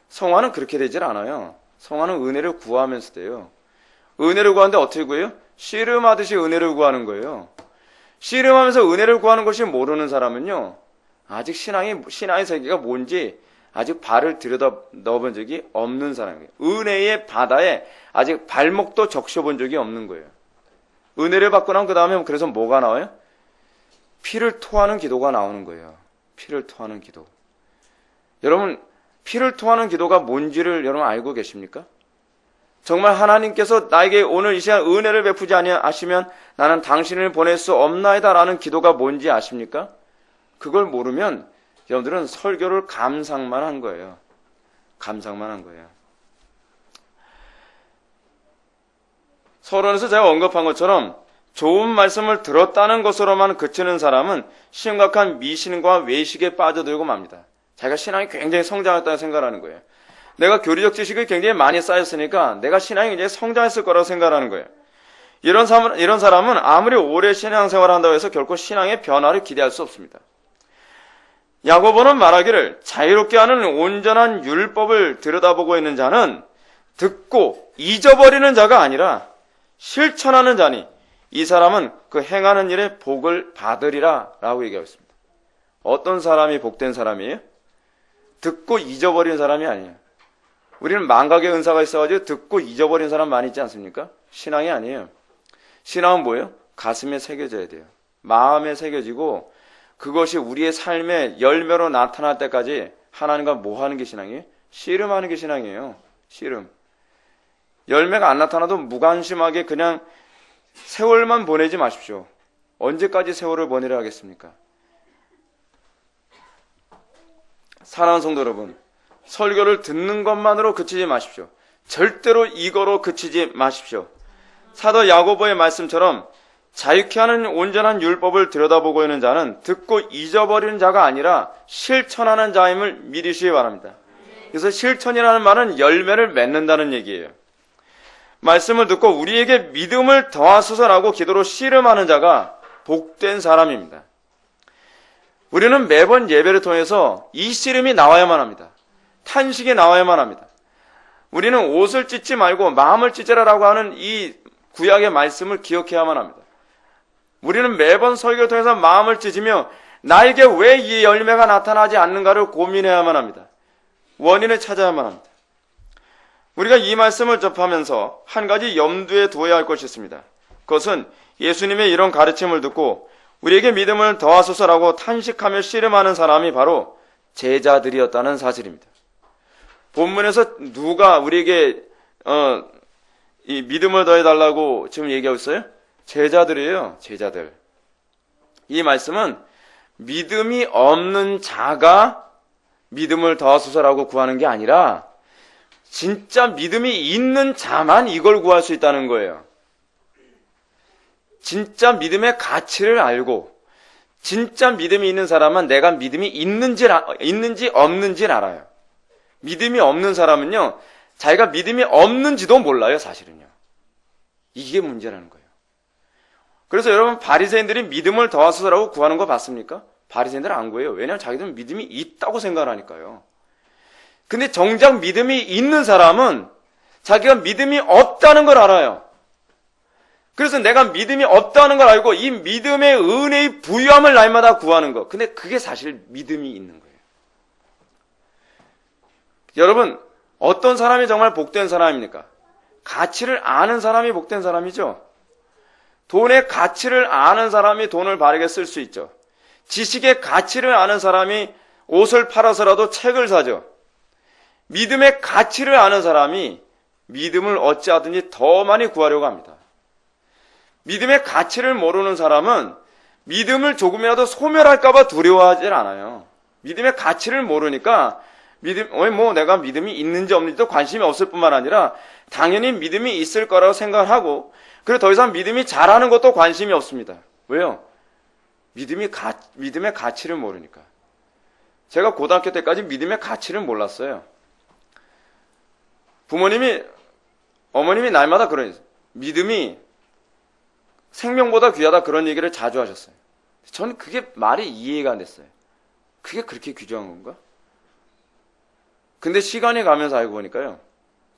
성화는 그렇게 되질 않아요. 성화는 은혜를 구하면서 돼요. 은혜를 구하는데 어떻게 구해요? 씨름하듯이 은혜를 구하는 거예요. 씨름하면서 은혜를 구하는 것이 모르는 사람은요, 아직 신앙의 세계가 뭔지 아직 발을 들여다 넣어본 적이 없는 사람이에요. 은혜의 바다에 아직 발목도 적셔본 적이 없는 거예요. 은혜를 받고 나면 그 다음에 그래서 뭐가 나와요? 피를 토하는 기도가 나오는 거예요. 피를 토하는 기도. 여러분, 피를 토하는 기도가 뭔지를 여러분 알고 계십니까? 정말 하나님께서 나에게 오늘 이 시간 은혜를 베푸지 아니하시면 나는 당신을 보낼 수 없나이다라는 기도가 뭔지 아십니까? 그걸 모르면 여러분들은 설교를 감상만 한 거예요. 감상만 한 거예요. 서론에서 제가 언급한 것처럼 좋은 말씀을 들었다는 것으로만 그치는 사람은 심각한 미신과 외식에 빠져들고 맙니다. 자기가 신앙이 굉장히 성장했다고 생각하는 거예요. 내가 교리적 지식이 굉장히 많이 쌓였으니까 내가 신앙이 굉장히 성장했을 거라고 생각하는 거예요. 이런 사람은 아무리 오래 신앙생활을 한다고 해서 결코 신앙의 변화를 기대할 수 없습니다. 야고보는 말하기를 자유롭게 하는 온전한 율법을 들여다보고 있는 자는 듣고 잊어버리는 자가 아니라 실천하는 자니 이 사람은 그 행하는 일에 복을 받으리라 라고 얘기하고 있습니다. 어떤 사람이 복된 사람이에요? 듣고 잊어버리는 사람이 아니에요. 우리는 망각의 은사가 있어가지고 듣고 잊어버린 사람 많이 있지 않습니까? 신앙이 아니에요. 신앙은 뭐예요? 가슴에 새겨져야 돼요. 마음에 새겨지고 그것이 우리의 삶의 열매로 나타날 때까지 하나님과 뭐 하는 게 신앙이에요? 씨름하는 게 신앙이에요. 씨름. 열매가 안 나타나도 무관심하게 그냥 세월만 보내지 마십시오. 언제까지 세월을 보내려 하겠습니까? 사랑하는 성도 여러분, 설교를 듣는 것만으로 그치지 마십시오. 절대로 이거로 그치지 마십시오. 사도 야고보의 말씀처럼 자유케 하는 온전한 율법을 들여다보고 있는 자는 듣고 잊어버리는 자가 아니라 실천하는 자임을 믿으시기 바랍니다. 그래서 실천이라는 말은 열매를 맺는다는 얘기예요. 말씀을 듣고 우리에게 믿음을 더하소서라고 기도로 씨름하는 자가 복된 사람입니다. 우리는 매번 예배를 통해서 이 씨름이 나와야만 합니다. 탄식이 나와야만 합니다. 우리는 옷을 찢지 말고 마음을 찢으라라고 하는 이 구약의 말씀을 기억해야만 합니다. 우리는 매번 설교를 통해서 마음을 찢으며 나에게 왜 이 열매가 나타나지 않는가를 고민해야만 합니다. 원인을 찾아야만 합니다. 우리가 이 말씀을 접하면서 한 가지 염두에 두어야 할 것이 있습니다. 그것은 예수님의 이런 가르침을 듣고 우리에게 믿음을 더하소서라고 탄식하며 씨름하는 사람이 바로 제자들이었다는 사실입니다. 본문에서 누가 우리에게 이 믿음을 더해달라고 지금 얘기하고 있어요? 제자들이에요. 제자들. 이 말씀은 믿음이 없는 자가 믿음을 더하소서라고 구하는 게 아니라 진짜 믿음이 있는 자만 이걸 구할 수 있다는 거예요. 진짜 믿음의 가치를 알고 진짜 믿음이 있는 사람은 내가 믿음이 있는지 없는지를 알아요. 믿음이 없는 사람은요, 자기가 믿음이 없는지도 몰라요, 사실은요. 이게 문제라는 거예요. 그래서 여러분, 바리새인들이 믿음을 더하소서라고 구하는 거 봤습니까? 바리새인들은 안 구해요. 왜냐하면 자기들은 믿음이 있다고 생각하니까요. 근데 정작 믿음이 있는 사람은 자기가 믿음이 없다는 걸 알아요. 그래서 내가 믿음이 없다는 걸 알고 이 믿음의 은혜의 부유함을 날마다 구하는 거. 근데 그게 사실 믿음이 있는 거예요. 여러분, 어떤 사람이 정말 복된 사람입니까? 가치를 아는 사람이 복된 사람이죠. 돈의 가치를 아는 사람이 돈을 바르게 쓸 수 있죠. 지식의 가치를 아는 사람이 옷을 팔아서라도 책을 사죠. 믿음의 가치를 아는 사람이 믿음을 어찌하든지 더 많이 구하려고 합니다. 믿음의 가치를 모르는 사람은 믿음을 조금이라도 소멸할까봐 두려워하지 않아요. 믿음의 가치를 모르니까 내가 믿음이 있는지 없는지도 관심이 없을 뿐만 아니라 당연히 믿음이 있을 거라고 생각을 하고 그리고 더 이상 믿음이 잘하는 것도 관심이 없습니다. 왜요? 믿음의 가치를 모르니까. 제가 고등학교 때까지 믿음의 가치를 몰랐어요. 어머님이 날마다 그런 믿음이 생명보다 귀하다 그런 얘기를 자주 하셨어요. 저는 그게 말이 이해가 안 됐어요. 그게 그렇게 귀중한 건가? 근데 시간이 가면서 알고 보니까요.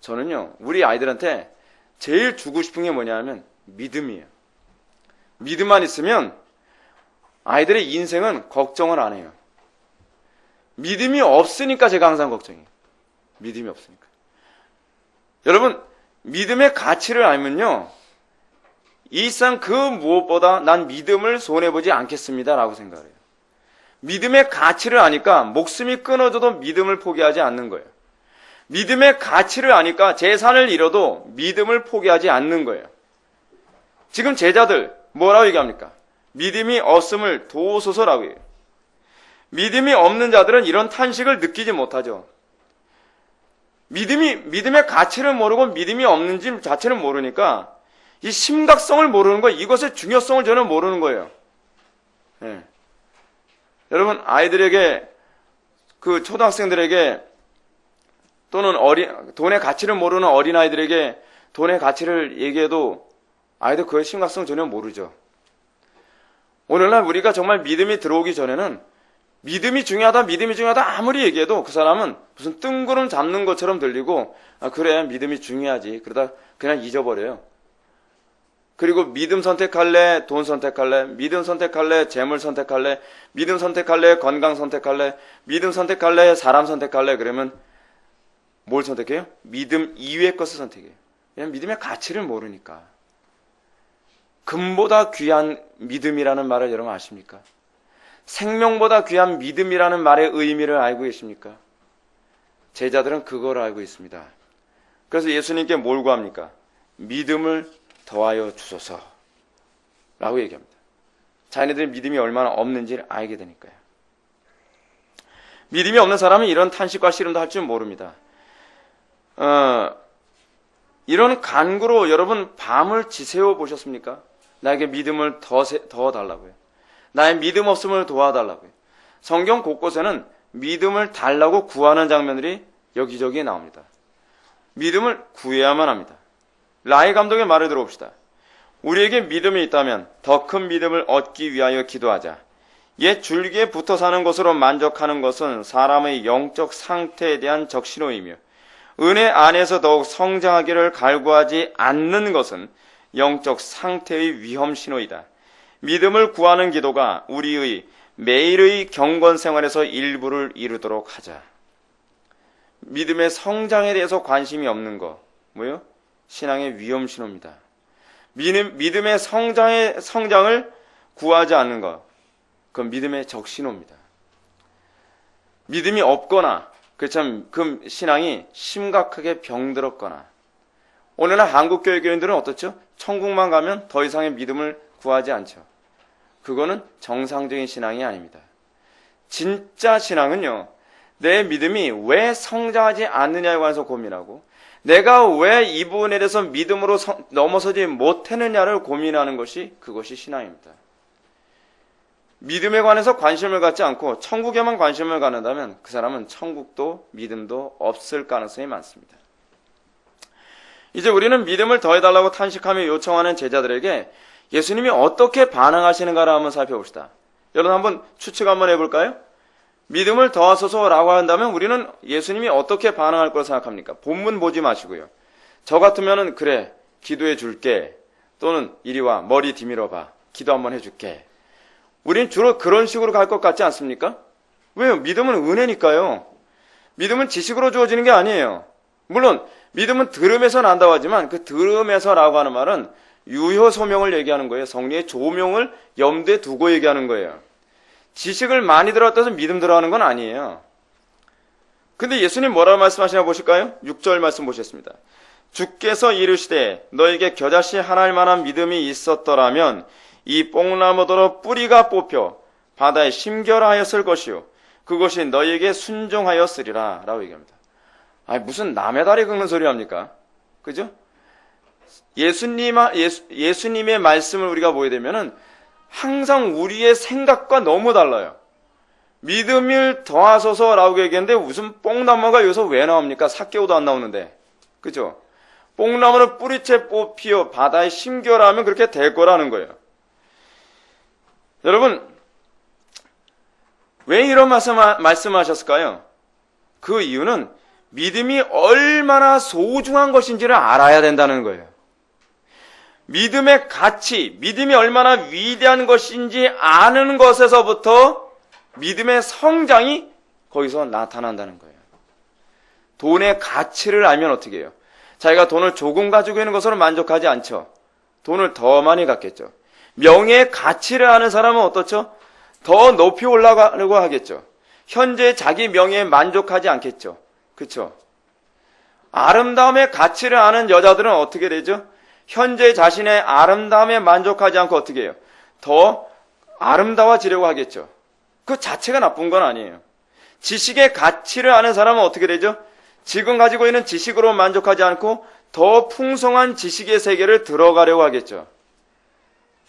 저는요, 우리 아이들한테 제일 주고 싶은 게 뭐냐면 믿음이에요. 믿음만 있으면 아이들의 인생은 걱정을 안 해요. 믿음이 없으니까 제가 항상 걱정해요. 믿음이 없으니까. 여러분, 믿음의 가치를 알면요, 일상 그 무엇보다 난 믿음을 손해보지 않겠습니다 라고 생각해요. 믿음의 가치를 아니까 목숨이 끊어져도 믿음을 포기하지 않는 거예요. 믿음의 가치를 아니까 재산을 잃어도 믿음을 포기하지 않는 거예요. 지금 제자들 뭐라고 얘기합니까? 믿음이 없음을 도소서라고 해요. 믿음이 없는 자들은 이런 탄식을 느끼지 못하죠. 믿음의 가치를 모르고 믿음이 없는지 자체는 모르니까 이 심각성을 모르는 거예요. 이것의 중요성을 저는 모르는 거예요. 네. 여러분, 아이들에게, 그 초등학생들에게 또는 돈의 가치를 모르는 어린아이들에게 돈의 가치를 얘기해도 아이들 그의 심각성을 전혀 모르죠. 오늘날 우리가 정말 믿음이 들어오기 전에는 믿음이 중요하다 아무리 얘기해도 그 사람은 무슨 뜬구름 잡는 것처럼 들리고, 아, 그래, 믿음이 중요하지. 그러다 그냥 잊어버려요. 그리고 믿음 선택할래, 돈 선택할래, 믿음 선택할래, 재물 선택할래, 믿음 선택할래, 건강 선택할래, 믿음 선택할래, 사람 선택할래. 그러면 뭘 선택해요? 믿음 이외의 것을 선택해요. 왜냐하면 믿음의 가치를 모르니까. 금보다 귀한 믿음이라는 말을 여러분 아십니까? 생명보다 귀한 믿음이라는 말의 의미를 알고 계십니까? 제자들은 그걸 알고 있습니다. 그래서 예수님께 뭘 구합니까? 믿음을 더하여 주소서 라고 얘기합니다. 자기네들이 믿음이 얼마나 없는지를 알게 되니까요. 믿음이 없는 사람은 이런 탄식과 씨름도 할 줄 모릅니다. 이런 간구로 여러분 밤을 지새워 보셨습니까? 나에게 믿음을 더 달라고요. 나의 믿음 없음을 도와달라고요. 성경 곳곳에는 믿음을 달라고 구하는 장면들이 여기저기 나옵니다. 믿음을 구해야만 합니다. 라이 감독의 말을 들어봅시다. 우리에게 믿음이 있다면 더 큰 믿음을 얻기 위하여 기도하자. 옛 줄기에 붙어 사는 것으로 만족하는 것은 사람의 영적 상태에 대한 적신호이며 은혜 안에서 더욱 성장하기를 갈구하지 않는 것은 영적 상태의 위험 신호이다. 믿음을 구하는 기도가 우리의 매일의 경건 생활에서 일부를 이루도록 하자. 믿음의 성장에 대해서 관심이 없는 거, 뭐예요? 신앙의 위험 신호입니다. 믿음의 성장을 구하지 않는 것, 그건 믿음의 적신호입니다. 믿음이 없거나, 그렇다면 그 신앙이 심각하게 병들었거나, 오늘날 한국 교회교인들은 어떻죠? 천국만 가면 더 이상의 믿음을 구하지 않죠. 그거는 정상적인 신앙이 아닙니다. 진짜 신앙은요, 내 믿음이 왜 성장하지 않느냐에 관해서 고민하고 내가 왜 이 부분에 대해서 믿음으로 넘어서지 못했느냐를 고민하는 것이 그것이 신앙입니다. 믿음에 관해서 관심을 갖지 않고 천국에만 관심을 갖는다면 그 사람은 천국도 믿음도 없을 가능성이 많습니다. 이제 우리는 믿음을 더해달라고 탄식하며 요청하는 제자들에게 예수님이 어떻게 반응하시는가를 한번 살펴봅시다. 여러분 한번 추측 한번 해볼까요? 믿음을 더하소서라고 한다면 우리는 예수님이 어떻게 반응할 거라고 생각합니까? 본문 보지 마시고요. 저 같으면은 그래, 기도해 줄게. 또는 이리 와, 머리 디밀어 봐. 기도 한번 해줄게. 우리는 주로 그런 식으로 갈 것 같지 않습니까? 왜요? 믿음은 은혜니까요. 믿음은 지식으로 주어지는 게 아니에요. 물론 믿음은 들음에서 난다고 하지만 그 들음에서라고 하는 말은 유효 소명을 얘기하는 거예요. 성리의 조명을 염두에 두고 얘기하는 거예요. 지식을 많이 들었다 해서 믿음 들어가는 건 아니에요. 근데 예수님 뭐라고 말씀하시나 보실까요? 6절 말씀 보셨습니다. 주께서 이르시되 너에게 겨자씨 하나일 만한 믿음이 있었더라면 이 뽕나무더러 뿌리가 뽑혀 바다에 심겨라하였을 것이요 그것이 너에게 순종하였으리라 라고 얘기합니다. 아니 무슨 남의 다리 긁는 소리 합니까? 그죠? 예수님의 말씀을 우리가 보게 되면은 항상 우리의 생각과 너무 달라요. 믿음을 더하소서라고 얘기했는데 무슨 뽕나무가 여기서 왜 나옵니까? 삭개오도 안 나오는데. 그죠? 뽕나무는 뿌리채 뽑히어 바다에 심겨라 하면 그렇게 될 거라는 거예요. 여러분, 왜 이런 말씀하셨을까요? 그 이유는 믿음이 얼마나 소중한 것인지를 알아야 된다는 거예요. 믿음의 가치, 믿음이 얼마나 위대한 것인지 아는 것에서부터 믿음의 성장이 거기서 나타난다는 거예요. 돈의 가치를 알면 어떻게 해요? 자기가 돈을 조금 가지고 있는 것으로 만족하지 않죠. 돈을 더 많이 갖겠죠. 명예의 가치를 아는 사람은 어떻죠? 더 높이 올라가려고 하겠죠. 현재 자기 명예에 만족하지 않겠죠. 그렇죠? 아름다움의 가치를 아는 여자들은 어떻게 되죠? 현재 자신의 아름다움에 만족하지 않고 어떻게 해요? 더 아름다워지려고 하겠죠. 그 자체가 나쁜 건 아니에요. 지식의 가치를 아는 사람은 어떻게 되죠? 지금 가지고 있는 지식으로 만족하지 않고 더 풍성한 지식의 세계를 들어가려고 하겠죠.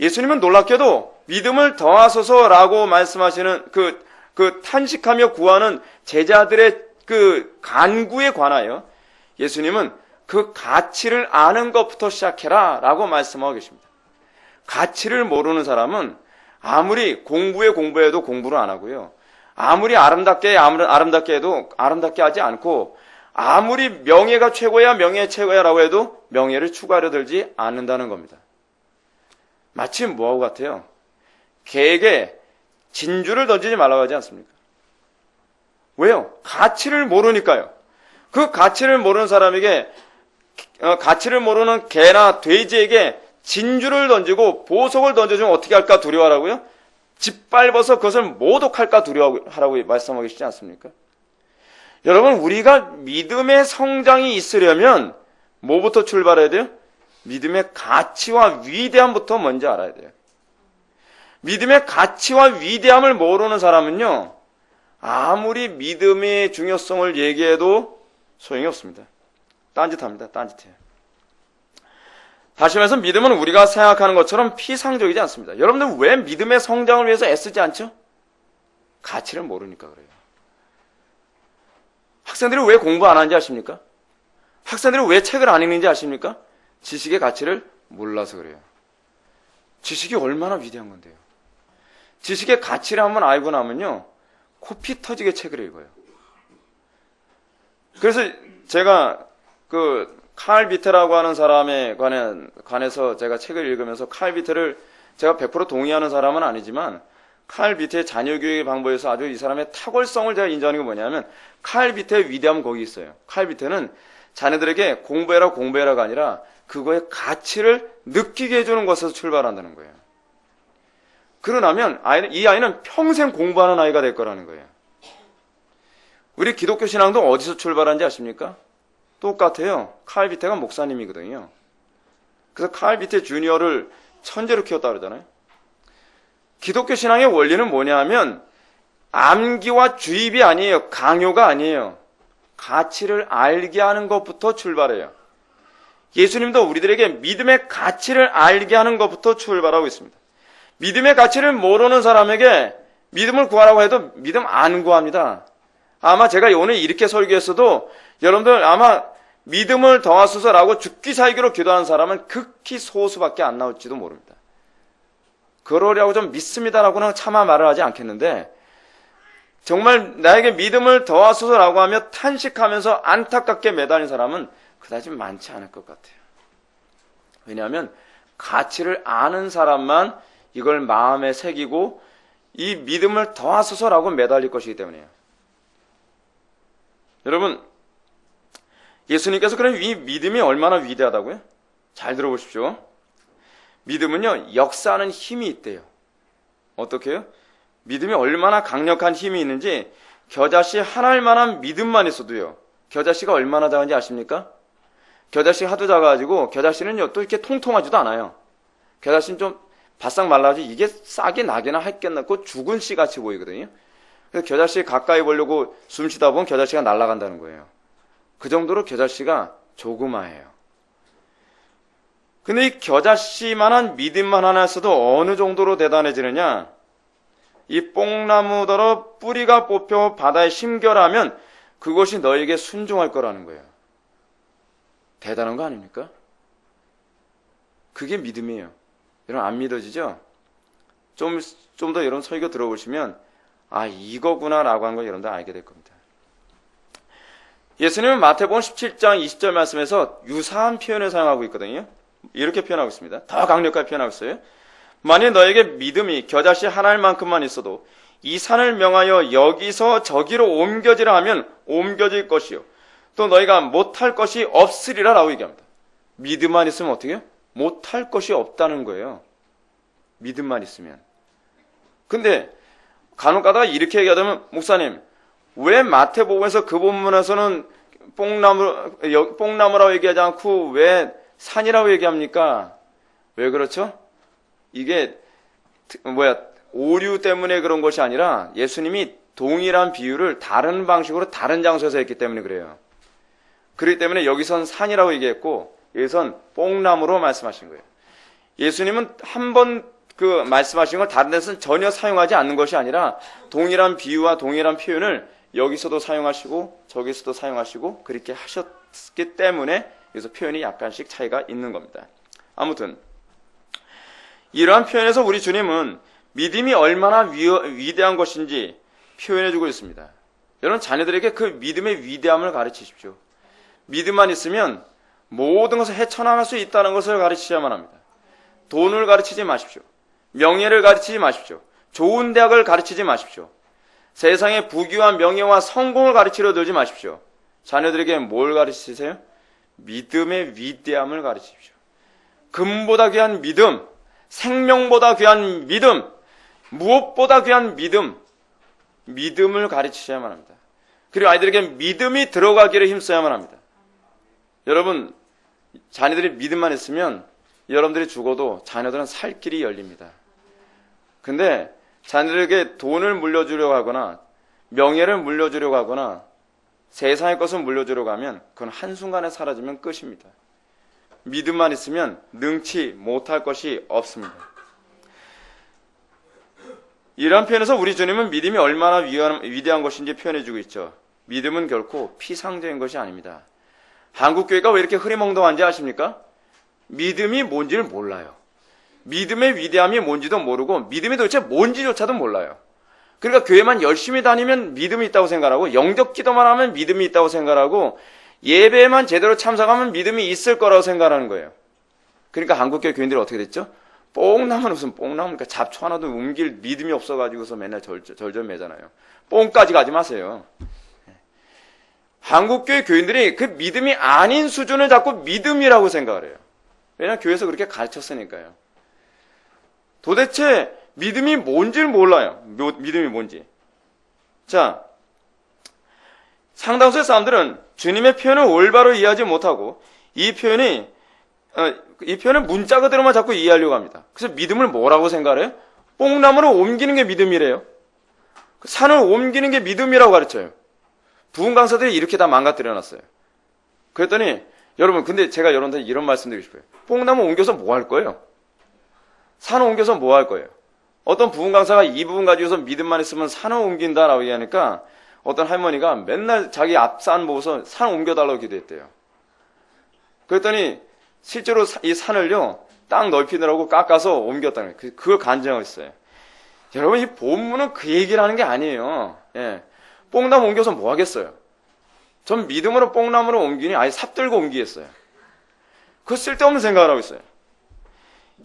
예수님은 놀랍게도 믿음을 더하소서라고 말씀하시는 그 탄식하며 구하는 제자들의 그 간구에 관하여 예수님은 그 가치를 아는 것부터 시작해라 라고 말씀하고 계십니다. 가치를 모르는 사람은 아무리 공부해도 공부를 안 하고요. 아무리 아름답게 해도 아름답게 하지 않고 아무리 명예가 최고야 최고야라고 해도 명예를 추구하려 들지 않는다는 겁니다. 마치 뭐하고 같아요? 개에게 진주를 던지지 말라고 하지 않습니까? 왜요? 가치를 모르니까요. 그 가치를 모르는 사람에게 가치를 모르는 개나 돼지에게 진주를 던지고 보석을 던져주면 어떻게 할까 두려워하라고요? 짓밟아서 그것을 모독할까 두려워하라고 말씀하고 계시지 않습니까? 여러분, 우리가 믿음의 성장이 있으려면 뭐부터 출발해야 돼요? 믿음의 가치와 위대함부터 먼저 알아야 돼요. 믿음의 가치와 위대함을 모르는 사람은요, 아무리 믿음의 중요성을 얘기해도 소용이 없습니다. 딴짓합니다. 딴짓해요. 다시 말해서 믿음은 우리가 생각하는 것처럼 피상적이지 않습니다. 여러분들 왜 믿음의 성장을 위해서 애쓰지 않죠? 가치를 모르니까 그래요. 학생들이 왜 공부 안 하는지 아십니까? 학생들이 왜 책을 안 읽는지 아십니까? 지식의 가치를 몰라서 그래요. 지식이 얼마나 위대한 건데요. 지식의 가치를 한번 알고 나면요, 코피 터지게 책을 읽어요. 그래서 제가 칼 비테라고 하는 사람에 관해서 제가 책을 읽으면서 칼 비테를 제가 100% 동의하는 사람은 아니지만 칼 비테의 자녀교육의 방법에서 아주 이 사람의 탁월성을 제가 인정하는 게 뭐냐면 칼 비테의 위대함은 거기 있어요. 칼 비테는 자녀들에게 공부해라가 아니라 그거의 가치를 느끼게 해주는 것에서 출발한다는 거예요. 그러나면 이 아이는 평생 공부하는 아이가 될 거라는 거예요. 우리 기독교 신앙도 어디서 출발한지 아십니까? 똑같아요. 칼 비테가 목사님이거든요. 그래서 칼 비테 주니어를 천재로 키웠다 그러잖아요. 기독교 신앙의 원리는 뭐냐 하면 암기와 주입이 아니에요. 강요가 아니에요. 가치를 알게 하는 것부터 출발해요. 예수님도 우리들에게 믿음의 가치를 알게 하는 것부터 출발하고 있습니다. 믿음의 가치를 모르는 사람에게 믿음을 구하라고 해도 믿음 안 구합니다. 아마 제가 오늘 이렇게 설교했어도 여러분들 아마 믿음을 더하소서라고 죽기 살기로 기도하는 사람은 극히 소수밖에 안 나올지도 모릅니다. 그러려고 좀 믿습니다라고는 차마 말을 하지 않겠는데 정말 나에게 믿음을 더하소서라고 하며 탄식하면서 안타깝게 매달린 사람은 그다지 많지 않을 것 같아요. 왜냐하면 가치를 아는 사람만 이걸 마음에 새기고 이 믿음을 더하소서라고 매달릴 것이기 때문이에요. 여러분, 예수님께서 그럼 이 믿음이 얼마나 위대하다고요? 잘 들어보십시오. 믿음은요, 역사하는 힘이 있대요. 어떻게 해요? 믿음이 얼마나 강력한 힘이 있는지 겨자씨 하나만한 믿음만 있어도요. 겨자씨가 얼마나 작은지 아십니까? 겨자씨 하도 작아가지고 겨자씨는요 또 이렇게 통통하지도 않아요. 겨자씨는 좀 바싹 말라가지고 이게 싹이 나게나 했겠나고 죽은 씨 같이 보이거든요. 그래서 겨자씨 가까이 보려고 숨 쉬다 보면 겨자씨가 날아간다는 거예요. 그 정도로 겨자씨가 조그마해요. 근데 이 겨자씨만한 믿음만 하나 있어도 어느 정도로 대단해지느냐? 이 뽕나무더러 뿌리가 뽑혀 바다에 심겨라면 그것이 너에게 순종할 거라는 거예요. 대단한 거 아닙니까? 그게 믿음이에요. 여러분 안 믿어지죠? 좀 더 여러분 설교 들어보시면 아 이거구나라고 하는 걸 여러분들 알게 될 겁니다. 예수님은 마태복음 17장 20절 말씀에서 유사한 표현을 사용하고 있거든요. 이렇게 표현하고 있습니다. 더 강력하게 표현하고 있어요. 만일 너에게 믿음이 겨자씨 하나만큼만 있어도 이 산을 명하여 여기서 저기로 옮겨지라 하면 옮겨질 것이요. 또 너희가 못할 것이 없으리라 라고 얘기합니다. 믿음만 있으면 어떻게 해요? 못할 것이 없다는 거예요. 믿음만 있으면. 근데 간혹 가다가 이렇게 얘기하다면 목사님 왜 마태복음에서 그 본문에서는 뽕나무라고 얘기하지 않고 왜 산이라고 얘기합니까? 왜 그렇죠? 이게 오류 때문에 그런 것이 아니라 예수님이 동일한 비유를 다른 방식으로 다른 장소에서 했기 때문에 그래요. 그렇기 때문에 여기선 산이라고 얘기했고 여기선 뽕나무로 말씀하신 거예요. 예수님은 한 번 그 말씀하신 걸 다른 데서는 전혀 사용하지 않는 것이 아니라 동일한 비유와 동일한 표현을 여기서도 사용하시고 저기서도 사용하시고 그렇게 하셨기 때문에 여기서 표현이 약간씩 차이가 있는 겁니다. 아무튼 이러한 표현에서 우리 주님은 믿음이 얼마나 위대한 것인지 표현해주고 있습니다. 여러분 자녀들에게 그 믿음의 위대함을 가르치십시오. 믿음만 있으면 모든 것을 헤쳐나갈 수 있다는 것을 가르치셔야만 합니다. 돈을 가르치지 마십시오. 명예를 가르치지 마십시오. 좋은 대학을 가르치지 마십시오. 세상의 부귀와 명예와 성공을 가르치려 들지 마십시오. 자녀들에게 뭘 가르치세요? 믿음의 위대함을 가르치십시오. 금보다 귀한 믿음, 생명보다 귀한 믿음, 무엇보다 귀한 믿음을 가르치셔야만 합니다. 그리고 아이들에게 믿음이 들어가기를 힘써야만 합니다. 여러분, 자녀들이 믿음만 있으면 여러분들이 죽어도 자녀들은 살 길이 열립니다. 근데 자녀들에게 돈을 물려주려고 하거나 명예를 물려주려고 하거나 세상의 것을 물려주려고 하면 그건 한순간에 사라지면 끝입니다. 믿음만 있으면 능치 못할 것이 없습니다. 이러한 표현에서 우리 주님은 믿음이 얼마나 위대한 것인지 표현해주고 있죠. 믿음은 결코 피상적인 것이 아닙니다. 한국교회가 왜 이렇게 흐리멍덩한지 아십니까? 믿음이 뭔지를 몰라요. 믿음의 위대함이 뭔지도 모르고 믿음이 도대체 뭔지조차도 몰라요. 그러니까 교회만 열심히 다니면 믿음이 있다고 생각하고 영적 기도만 하면 믿음이 있다고 생각하고 예배에만 제대로 참석하면 믿음이 있을 거라고 생각하는 거예요. 그러니까 한국교회 교인들이 어떻게 됐죠? 뽕나무는 무슨 뽕나무니까 잡초 하나도 옮길 믿음이 없어가지고서 맨날 절절매잖아요. 뽕까지 가지 마세요. 한국교회 교인들이 그 믿음이 아닌 수준을 자꾸 믿음이라고 생각을 해요. 왜냐하면 교회에서 그렇게 가르쳤으니까요. 도대체 믿음이 뭔지를 몰라요. 믿음이 뭔지. 자, 상당수의 사람들은 주님의 표현을 올바로 이해하지 못하고 이 표현을 문자 그대로만 자꾸 이해하려고 합니다. 그래서 믿음을 뭐라고 생각해요? 뽕나무를 옮기는 게 믿음이래요. 산을 옮기는 게 믿음이라고 가르쳐요. 부흥 강사들이 이렇게 다 망가뜨려놨어요. 그랬더니 여러분, 근데 제가 여러분한테 이런 말씀 드리고 싶어요. 뽕나무 옮겨서 뭐 할 거예요? 산을 옮겨서 뭐 할 거예요? 어떤 부흥 강사가 이 부분 가지고서 믿음만 있으면 산을 옮긴다라고 얘기하니까 어떤 할머니가 맨날 자기 앞산 보고서 산 옮겨달라고 기도했대요. 그랬더니 실제로 이 산을요, 땅 넓히느라고 깎아서 옮겼다는 거예요. 그걸 간증하고 있어요. 여러분, 이 본문은 그 얘기를 하는 게 아니에요. 예. 뽕나무 옮겨서 뭐 하겠어요? 전 믿음으로 뽕나무를 옮기니 아예 삽들고 옮기겠어요. 그거 쓸데없는 생각을 하고 있어요.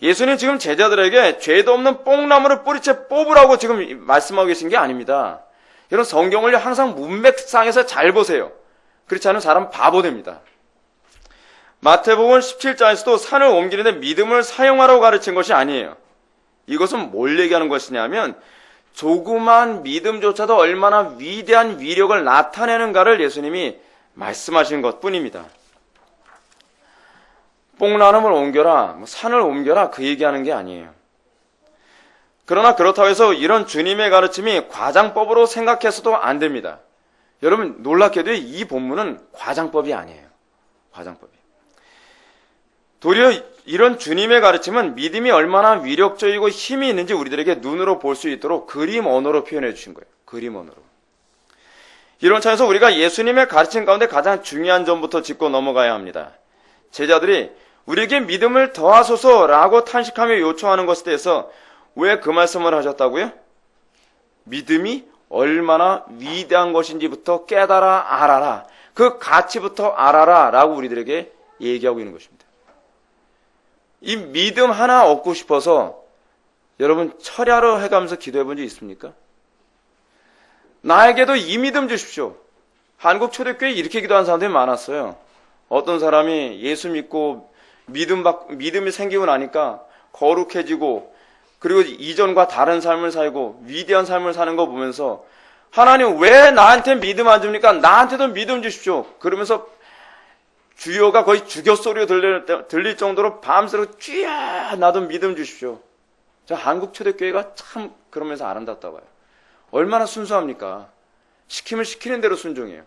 예수님 지금 제자들에게 죄도 없는 뽕나무를 뿌리채 뽑으라고 지금 말씀하고 계신 게 아닙니다. 여러분, 성경을 항상 문맥상에서 잘 보세요. 그렇지 않으면 사람 바보 됩니다. 마태복음 17장에서도 산을 옮기는데 믿음을 사용하라고 가르친 것이 아니에요. 이것은 뭘 얘기하는 것이냐면 조그만 믿음조차도 얼마나 위대한 위력을 나타내는가를 예수님이 말씀하신 것뿐입니다. 뽕나무를 옮겨라, 산을 옮겨라 그 얘기하는 게 아니에요. 그러나 그렇다고 해서 이런 주님의 가르침이 과장법으로 생각해서도 안 됩니다. 여러분, 놀랍게도 이 본문은 과장법이 아니에요. 과장법이. 도리어 이런 주님의 가르침은 믿음이 얼마나 위력적이고 힘이 있는지 우리들에게 눈으로 볼 수 있도록 그림 언어로 표현해 주신 거예요. 그림 언어로. 이런 차에서 우리가 예수님의 가르침 가운데 가장 중요한 점부터 짚고 넘어가야 합니다. 제자들이 우리에게 믿음을 더하소서라고 탄식하며 요청하는 것에 대해서 왜 그 말씀을 하셨다고요? 믿음이 얼마나 위대한 것인지부터 깨달아 알아라. 그 가치부터 알아라 라고 우리들에게 얘기하고 있는 것입니다. 이 믿음 하나 얻고 싶어서 여러분 철야로 해가면서 기도해 본 적 있습니까? 나에게도 이 믿음 주십시오. 한국 초대교회에 이렇게 기도하는 사람들이 많았어요. 어떤 사람이 예수 믿고 믿음이 생기고 나니까 거룩해지고 그리고 이전과 다른 삶을 살고 위대한 삶을 사는 거 보면서 하나님 왜 나한테 믿음 안 줍니까? 나한테도 믿음 주십시오. 그러면서 주여가 거의 주교 소리가 들릴 정도로 밤새도록 주여 나도 믿음 주십시오. 저 한국 초대교회가 참 그러면서 아름답다고 해요. 얼마나 순수합니까? 시키면 시키는 대로 순종해요.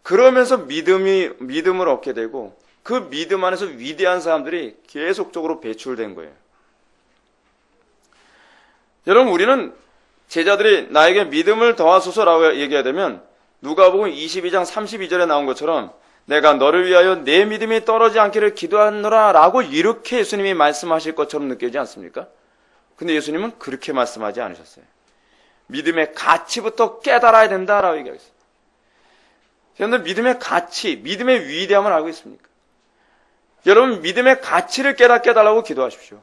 그러면서 믿음을 얻게 되고 그 믿음 안에서 위대한 사람들이 계속적으로 배출된 거예요. 여러분, 우리는 제자들이 나에게 믿음을 더하소서라고 얘기해야 되면 누가복음 22장 32절에 나온 것처럼 내가 너를 위하여 내 믿음이 떨어지지 않기를 기도하노라 라고 이렇게 예수님이 말씀하실 것처럼 느껴지지 않습니까? 근데 예수님은 그렇게 말씀하지 않으셨어요. 믿음의 가치부터 깨달아야 된다라고 얘기하셨어요. 여러분들 믿음의 가치, 믿음의 위대함을 알고 있습니까? 여러분 믿음의 가치를 깨닫게 해달라고 기도하십시오.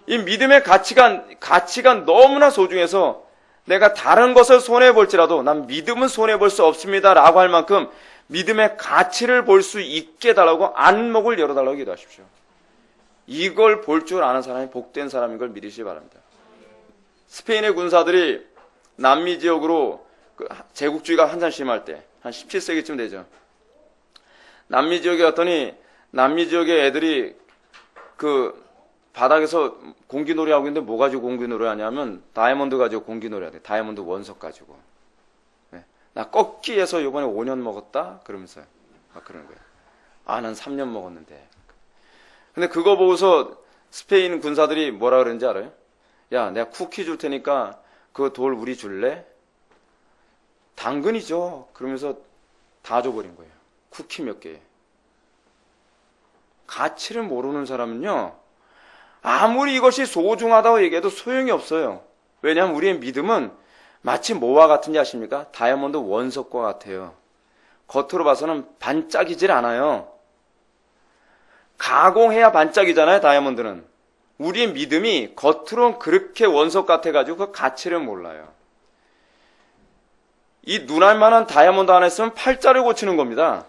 이 믿음의 가치가 너무나 소중해서 내가 다른 것을 손해볼지라도 난 믿음은 손해볼 수 없습니다 라고 할 만큼 믿음의 가치를 볼 수 있게 해달라고 안목을 열어달라고 기도하십시오. 이걸 볼 줄 아는 사람이 복된 사람인 걸 믿으시기 바랍니다. 스페인의 군사들이 남미 지역으로 제국주의가 한참 심할 때 한 17세기쯤 되죠. 남미 지역에 갔더니 남미 지역의 애들이 그 바닥에서 공기놀이 하고 있는데 뭐 가지고 공기놀이 하냐면 다이아몬드 가지고 공기놀이 하대. 다이아몬드 원석 가지고. 네. 나 꺾기에서 요번에 5년 먹었다? 그러면서요. 막 그러는 거예요. 아, 난 3년 먹었는데. 근데 그거 보고서 스페인 군사들이 뭐라 그러는지 알아요? 야, 내가 쿠키 줄 테니까 그 돌 우리 줄래? 당근이죠. 그러면서 다 줘버린 거예요. 쿠키 몇 개. 가치를 모르는 사람은요, 아무리 이것이 소중하다고 얘기해도 소용이 없어요. 왜냐하면 우리의 믿음은 마치 뭐와 같은지 아십니까? 다이아몬드 원석과 같아요. 겉으로 봐서는 반짝이질 않아요. 가공해야 반짝이잖아요, 다이아몬드는. 우리의 믿음이 겉으로는 그렇게 원석 같아가지고 그 가치를 몰라요. 이 눈알 만한 다이아몬드 하나 있으면 팔자를 고치는 겁니다.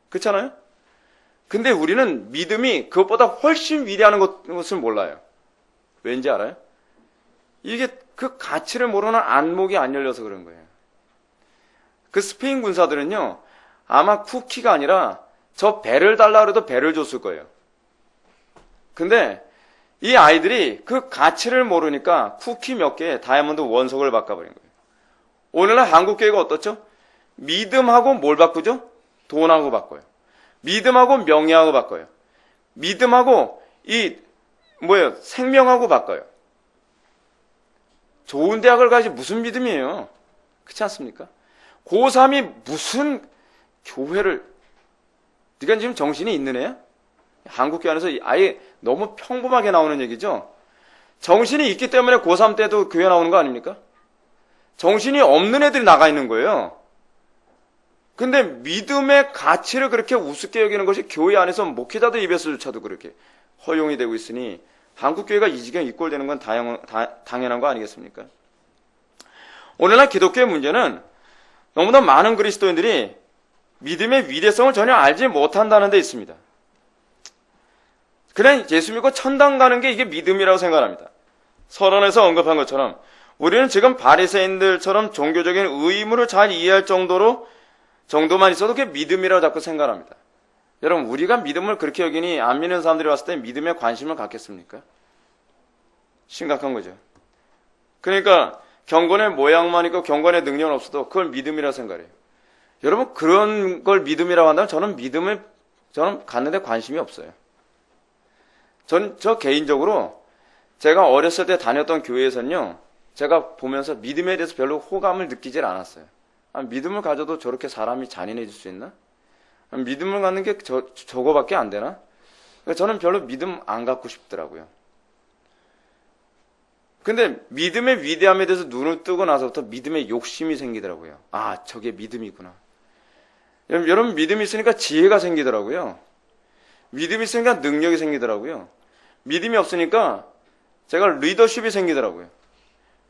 그렇잖아요? 근데 우리는 믿음이 그것보다 훨씬 위대한 것을 몰라요. 왠지 알아요? 이게 그 가치를 모르는 안목이 안 열려서 그런 거예요. 그 스페인 군사들은요, 아마 쿠키가 아니라 저 배를 달라 그래도 배를 줬을 거예요. 근데 이 아이들이 그 가치를 모르니까 쿠키 몇 개에 다이아몬드 원석을 바꿔버린 거예요. 오늘날 한국교회가 어떻죠? 믿음하고 뭘 바꾸죠? 돈하고 바꿔요. 믿음하고 명예하고 바꿔요. 믿음하고 생명하고 바꿔요. 좋은 대학을 가지 무슨 믿음이에요? 그렇지 않습니까? 고3이 무슨 교회를, 네가 지금 정신이 있는 애야? 한국교회 안에서 아예 너무 평범하게 나오는 얘기죠. 정신이 있기 때문에 고3 때도 교회 나오는 거 아닙니까? 정신이 없는 애들이 나가 있는 거예요. 근데 믿음의 가치를 그렇게 우습게 여기는 것이 교회 안에서 목회자들 입에서조차도 그렇게 허용이 되고 있으니 한국교회가 이 지경에 이꼴되는 건 당연한 거 아니겠습니까? 오늘날 기독교의 문제는 너무나 많은 그리스도인들이 믿음의 위대성을 전혀 알지 못한다는 데 있습니다. 그냥 예수 믿고 천당 가는 게 이게 믿음이라고 생각합니다. 서론에서 언급한 것처럼 우리는 지금 바리새인들처럼 종교적인 의무를 잘 이해할 정도만 있어도 그게 믿음이라고 자꾸 생각합니다. 여러분, 우리가 믿음을 그렇게 여기니 안 믿는 사람들이 왔을 때 믿음에 관심을 갖겠습니까? 심각한 거죠. 그러니까 경건의 모양만 있고 경건의 능력은 없어도 그걸 믿음이라고 생각해요. 여러분, 그런 걸 믿음이라고 한다면 저는 갖는 데 관심이 없어요. 저 개인적으로 제가 어렸을 때 다녔던 교회에서는요, 제가 보면서 믿음에 대해서 별로 호감을 느끼질 않았어요. 믿음을 가져도 저렇게 사람이 잔인해질 수 있나? 믿음을 갖는 게 저거밖에 안 되나? 저는 별로 믿음 안 갖고 싶더라고요. 근데 믿음의 위대함에 대해서 눈을 뜨고 나서부터 믿음의 욕심이 생기더라고요. 아, 저게 믿음이구나. 여러분, 믿음이 있으니까 지혜가 생기더라고요. 믿음이 있으니까 능력이 생기더라고요. 믿음이 없으니까 제가 리더십이 생기더라고요.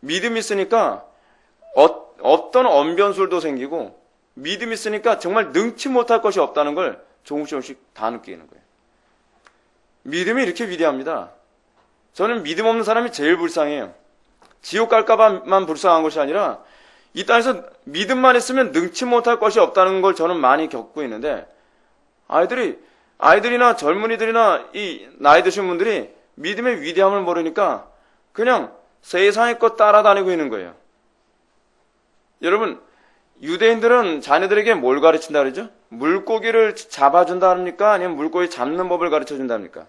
믿음이 있으니까 어떤 언변술도 생기고, 믿음이 있으니까 정말 능치 못할 것이 없다는 걸 조금씩 다 느끼는 거예요. 믿음이 이렇게 위대합니다. 저는 믿음 없는 사람이 제일 불쌍해요. 지옥 갈까봐만 불쌍한 것이 아니라 이 땅에서 믿음만 있으면 능치 못할 것이 없다는 걸 저는 많이 겪고 있는데, 아이들이나 젊은이들이나 이 나이 드신 분들이 믿음의 위대함을 모르니까 그냥 세상의 것 따라다니고 있는 거예요. 여러분, 유대인들은 자녀들에게 뭘 가르친다 그러죠? 물고기를 잡아준다 합니까? 아니면 물고기 잡는 법을 가르쳐 준다 합니까?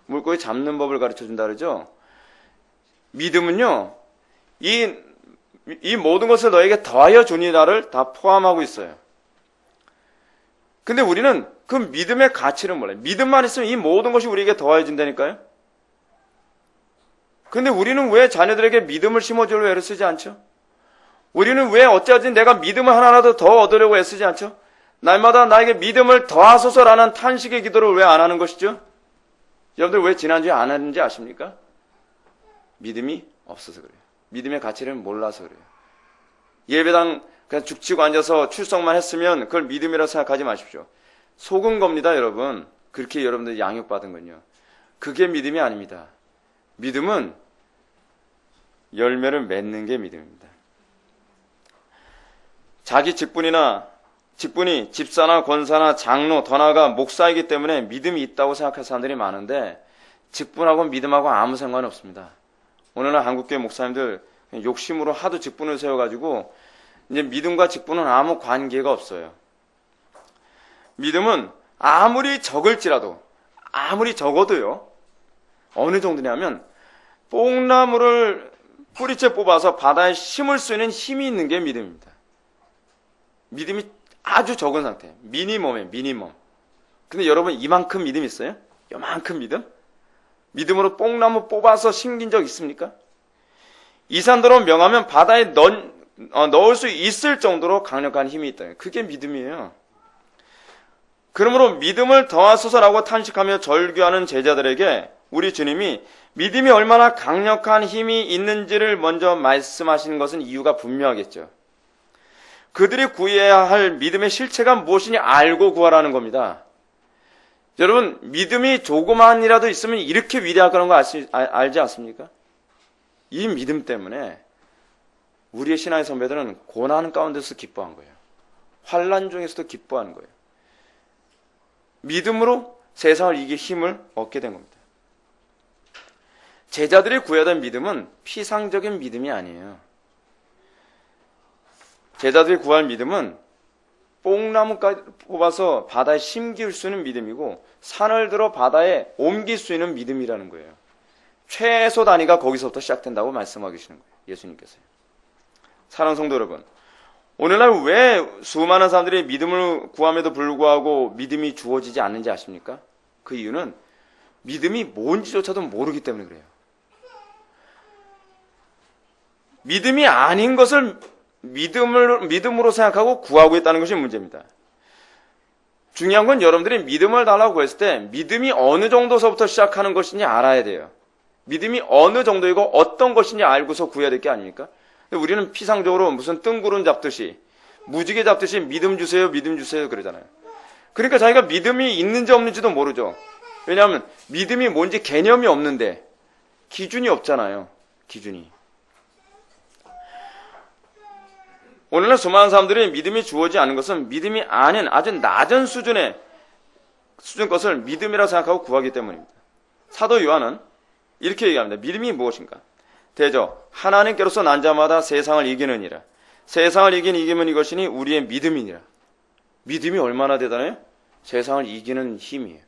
물고기 잡는 법을 가르쳐 준다 그러죠? 믿음은요, 이 모든 것을 너에게 더하여 주니라를 다 포함하고 있어요. 근데 우리는 그 믿음의 가치를 몰라요. 믿음만 있으면 이 모든 것이 우리에게 더하여 준다니까요? 근데 우리는 왜 자녀들에게 믿음을 심어줄 애를 쓰지 않죠? 우리는 왜 어찌하지 내가 믿음을 하나라도 더 얻으려고 애쓰지 않죠? 날마다 나에게 믿음을 더하소서라는 탄식의 기도를 왜 안 하는 것이죠? 여러분들 왜 지난주에 안 하는지 아십니까? 믿음이 없어서 그래요. 믿음의 가치를 몰라서 그래요. 예배당 그냥 죽치고 앉아서 출석만 했으면 그걸 믿음이라고 생각하지 마십시오. 속은 겁니다, 여러분. 그렇게 여러분들이 양육받은 건요. 그게 믿음이 아닙니다. 믿음은 열매를 맺는 게 믿음입니다. 자기 직분이 집사나 권사나 장로, 더 나아가 목사이기 때문에 믿음이 있다고 생각하는 사람들이 많은데 직분하고 믿음하고 아무 상관이 없습니다. 오늘날 한국교회 목사님들 욕심으로 하도 직분을 세워가지고 이제 믿음과 직분은 아무 관계가 없어요. 믿음은 아무리 적어도요, 어느 정도냐면 뽕나무를 뿌리째 뽑아서 바다에 심을 수 있는 힘이 있는 게 믿음입니다. 믿음이 아주 적은 상태. 미니멈. 근데 여러분 이만큼 믿음 있어요? 요만큼 믿음? 믿음으로 뽕나무 뽑아서 심긴 적 있습니까? 이산도로 명하면 바다에 넣을 수 있을 정도로 강력한 힘이 있다. 그게 믿음이에요. 그러므로 믿음을 더하소서라고 탄식하며 절규하는 제자들에게 우리 주님이 믿음이 얼마나 강력한 힘이 있는지를 먼저 말씀하시는 것은 이유가 분명하겠죠. 그들이 구해야 할 믿음의 실체가 무엇이냐 알고 구하라는 겁니다. 여러분, 믿음이 조그만이라도 있으면 이렇게 위대할 거라는 거 알지 않습니까? 이 믿음 때문에 우리의 신앙의 선배들은 고난 가운데서 기뻐한 거예요. 환난 중에서도 기뻐하는 거예요. 믿음으로 세상을 이길 힘을 얻게 된 겁니다. 제자들이 구해야 될 믿음은 피상적인 믿음이 아니에요. 제자들이 구할 믿음은 뽕나무까지 뽑아서 바다에 심길 수 있는 믿음이고 산을 들어 바다에 옮길 수 있는 믿음이라는 거예요. 최소 단위가 거기서부터 시작된다고 말씀하고 계시는 거예요. 예수님께서요. 사랑하는 성도 여러분, 오늘날 왜 수많은 사람들이 믿음을 구함에도 불구하고 믿음이 주어지지 않는지 아십니까? 그 이유는 믿음이 뭔지조차도 모르기 때문에 그래요. 믿음이 아닌 것을 믿음으로 생각하고 구하고 있다는 것이 문제입니다. 중요한 건 여러분들이 믿음을 달라고 했을 때 믿음이 어느 정도서부터 시작하는 것인지 알아야 돼요. 믿음이 어느 정도이고 어떤 것인지 알고서 구해야 될 게 아닙니까? 우리는 피상적으로 무슨 뜬구름 잡듯이 무지개 잡듯이 믿음 주세요 그러잖아요. 그러니까 자기가 믿음이 있는지 없는지도 모르죠. 왜냐하면 믿음이 뭔지 개념이 없는데 기준이 없잖아요. 기준이. 오늘날 수많은 사람들이 믿음이 주어지지 않은 것은 믿음이 아닌 아주 낮은 수준 것을 믿음이라고 생각하고 구하기 때문입니다. 사도 요한은 이렇게 얘기합니다. 믿음이 무엇인가? 대저 하나님께로서 난 자마다 세상을 이기느니라. 세상을 이기면 이것이니 우리의 믿음이니라. 믿음이 얼마나 대단해요? 세상을 이기는 힘이에요.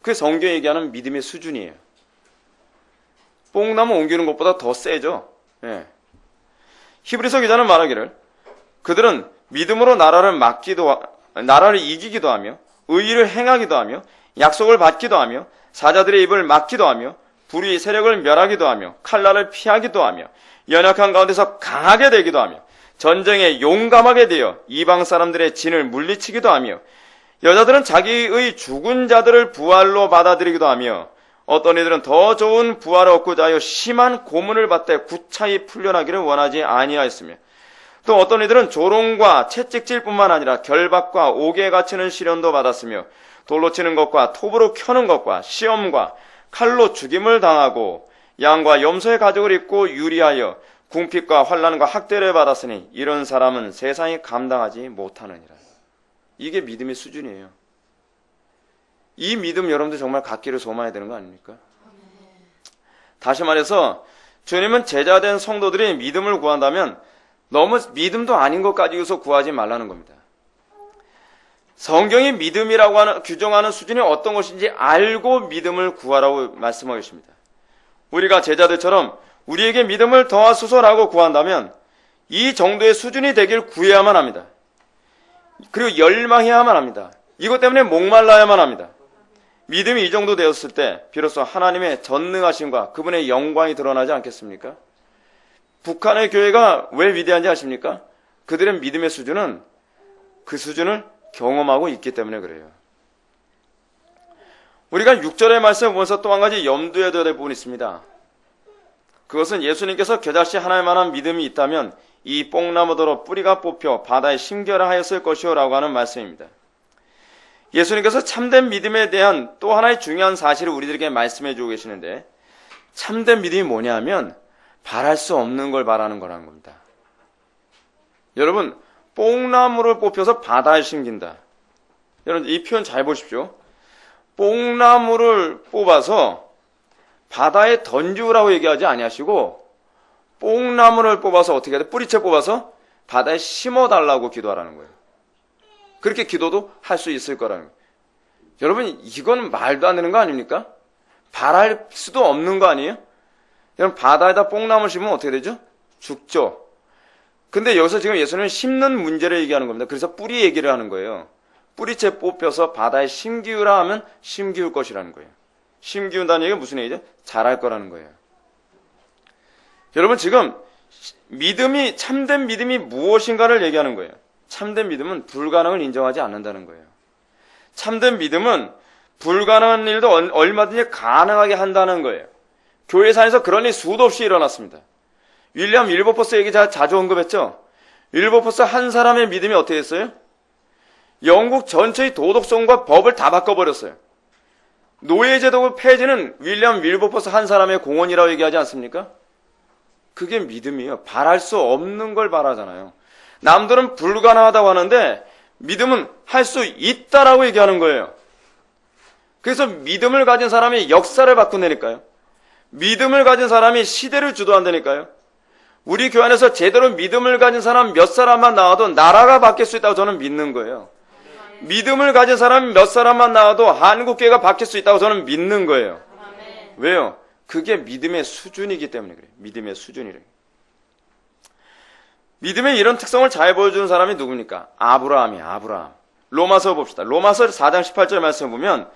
그게 성경이 얘기하는 믿음의 수준이에요. 뽕나무 옮기는 것보다 더 세죠. 예. 히브리서 기자는 말하기를 그들은 믿음으로 나라를 이기기도 하며 의의를 행하기도 하며 약속을 받기도 하며 사자들의 입을 막기도 하며 불의 세력을 멸하기도 하며 칼날을 피하기도 하며 연약한 가운데서 강하게 되기도 하며 전쟁에 용감하게 되어 이방 사람들의 진을 물리치기도 하며 여자들은 자기의 죽은 자들을 부활로 받아들이기도 하며 어떤 이들은 더 좋은 부활을 얻고자 하여 심한 고문을 받되 구차히 풀려나기를 원하지 아니하였으며 또 어떤 이들은 조롱과 채찍질뿐만 아니라 결박과 옥에 갇히는 시련도 받았으며 돌로 치는 것과 톱으로 켜는 것과 시험과 칼로 죽임을 당하고 양과 염소의 가죽을 입고 유리하여 궁핍과 환난과 학대를 받았으니 이런 사람은 세상이 감당하지 못하느니라. 이게 믿음의 수준이에요. 이 믿음 여러분들 정말 갖기를 소망해야 되는 거 아닙니까? 다시 말해서 주님은 제자된 성도들이 믿음을 구한다면 너무 믿음도 아닌 것 가지고서 구하지 말라는 겁니다. 성경이 믿음이라고 규정하는 수준이 어떤 것인지 알고 믿음을 구하라고 말씀하고 있습니다. 우리가 제자들처럼 우리에게 믿음을 더하소서라고 구한다면 이 정도의 수준이 되길 구해야만 합니다. 그리고 열망해야만 합니다. 이것 때문에 목말라야만 합니다. 믿음이 이 정도 되었을 때 비로소 하나님의 전능하심과 그분의 영광이 드러나지 않겠습니까? 북한의 교회가 왜 위대한지 아십니까? 그들의 믿음의 수준은 그 수준을 경험하고 있기 때문에 그래요. 우리가 6절의 말씀을 보면서 또 한 가지 염두에 둬야 될 부분이 있습니다. 그것은 예수님께서 겨자씨 하나만한 믿음이 있다면 이 뽕나무더러 뿌리가 뽑혀 바다에 심겨라 하였을 것이요 라고 하는 말씀입니다. 예수님께서 참된 믿음에 대한 또 하나의 중요한 사실을 우리들에게 말씀해 주고 계시는데 참된 믿음이 뭐냐 하면 바랄 수 없는 걸 바라는 거라는 겁니다. 여러분, 뽕나무를 뽑혀서 바다에 심긴다. 여러분, 이 표현 잘 보십시오. 뽕나무를 뽑아서 바다에 던지우라고 얘기하지 아니하시고 뽕나무를 뽑아서 어떻게 해야 돼? 뿌리채 뽑아서 바다에 심어달라고 기도하라는 거예요. 그렇게 기도도 할 수 있을 거라는 거예요. 여러분, 이건 말도 안 되는 거 아닙니까? 바랄 수도 없는 거 아니에요? 여러분, 바다에다 뽕나무를 심으면 어떻게 되죠? 죽죠. 근데 여기서 지금 예수님은 심는 문제를 얘기하는 겁니다. 그래서 뿌리 얘기를 하는 거예요. 뿌리채 뽑혀서 바다에 심기우라 하면 심기울 것이라는 거예요. 심기운다는 얘기가 무슨 얘기죠? 자랄 거라는 거예요. 여러분, 지금 믿음이, 참된 믿음이 무엇인가를 얘기하는 거예요. 참된 믿음은 불가능을 인정하지 않는다는 거예요. 참된 믿음은 불가능한 일도 얼마든지 가능하게 한다는 거예요. 교회사에서 그런 일이 수도 없이 일어났습니다. 윌리엄 윌버포스 얘기 자주 언급했죠. 윌버포스 한 사람의 믿음이 어떻게 됐어요? 영국 전체의 도덕성과 법을 다 바꿔버렸어요. 노예제도 폐지는 윌리엄 윌버포스 한 사람의 공헌이라고 얘기하지 않습니까? 그게 믿음이에요. 바랄 수 없는 걸 바라잖아요. 남들은 불가능하다고 하는데 믿음은 할 수 있다라고 얘기하는 거예요. 그래서 믿음을 가진 사람이 역사를 바꾼다니까요. 믿음을 가진 사람이 시대를 주도한다니까요. 우리 교회 안에서 제대로 믿음을 가진 사람 몇 사람만 나와도 나라가 바뀔 수 있다고 저는 믿는 거예요. 믿음을 가진 사람 몇 사람만 나와도 한국교회가 바뀔 수 있다고 저는 믿는 거예요. 왜요? 그게 믿음의 수준이기 때문에 그래요. 믿음의 수준이래요. 믿음의 이런 특성을 잘 보여주는 사람이 누굽니까? 아브라함이에요. 아브라함. 로마서 봅시다. 로마서 4장 18절 말씀 보면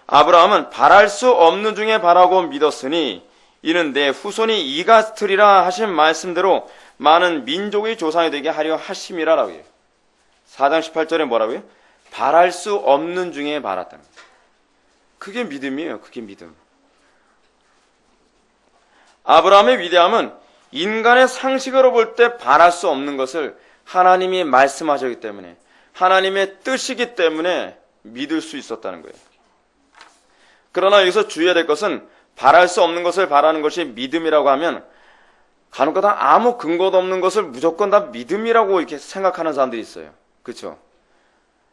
아브라함은 바랄 수 없는 중에 바라고 믿었으니 이는 내 후손이 이가 되리라 하신 말씀대로 많은 민족의 조상이 되게 하려 하심이라 라고 해요. 4장 18절에 뭐라고요? 바랄 수 없는 중에 바랐다는 거예요. 그게 믿음이에요. 그게 믿음. 아브라함의 위대함은 인간의 상식으로 볼 때 바랄 수 없는 것을 하나님이 말씀하셨기 때문에 하나님의 뜻이기 때문에 믿을 수 있었다는 거예요. 그러나 여기서 주의해야 될 것은 바랄 수 없는 것을 바라는 것이 믿음이라고 하면 간혹가다 아무 근거도 없는 것을 무조건 다 믿음이라고 이렇게 생각하는 사람들이 있어요. 그렇죠?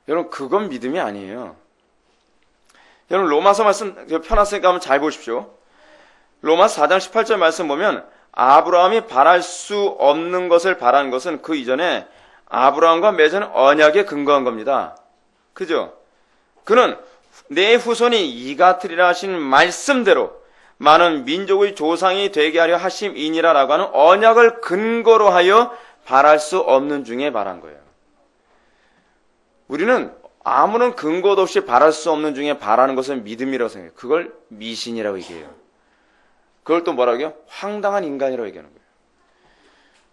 여러분, 그건 믿음이 아니에요. 여러분, 로마서 말씀 펴놨으니까 한번 잘 보십시오. 로마서 4장 18절 말씀 보면 아브라함이 바랄 수 없는 것을 바라는 것은 그 이전에 아브라함과 맺은 언약에 근거한 겁니다. 그죠? 그는 내 후손이 이같으리라 하신 말씀대로 많은 민족의 조상이 되게 하려 하심이니라라고 하는 언약을 근거로 하여 바랄 수 없는 중에 바란 거예요. 우리는 아무런 근거도 없이 바랄 수 없는 중에 바라는 것은 믿음이라고 생각해요. 그걸 미신이라고 얘기해요. 그걸 또 뭐라고 해요? 황당한 인간이라고 얘기하는 거예요.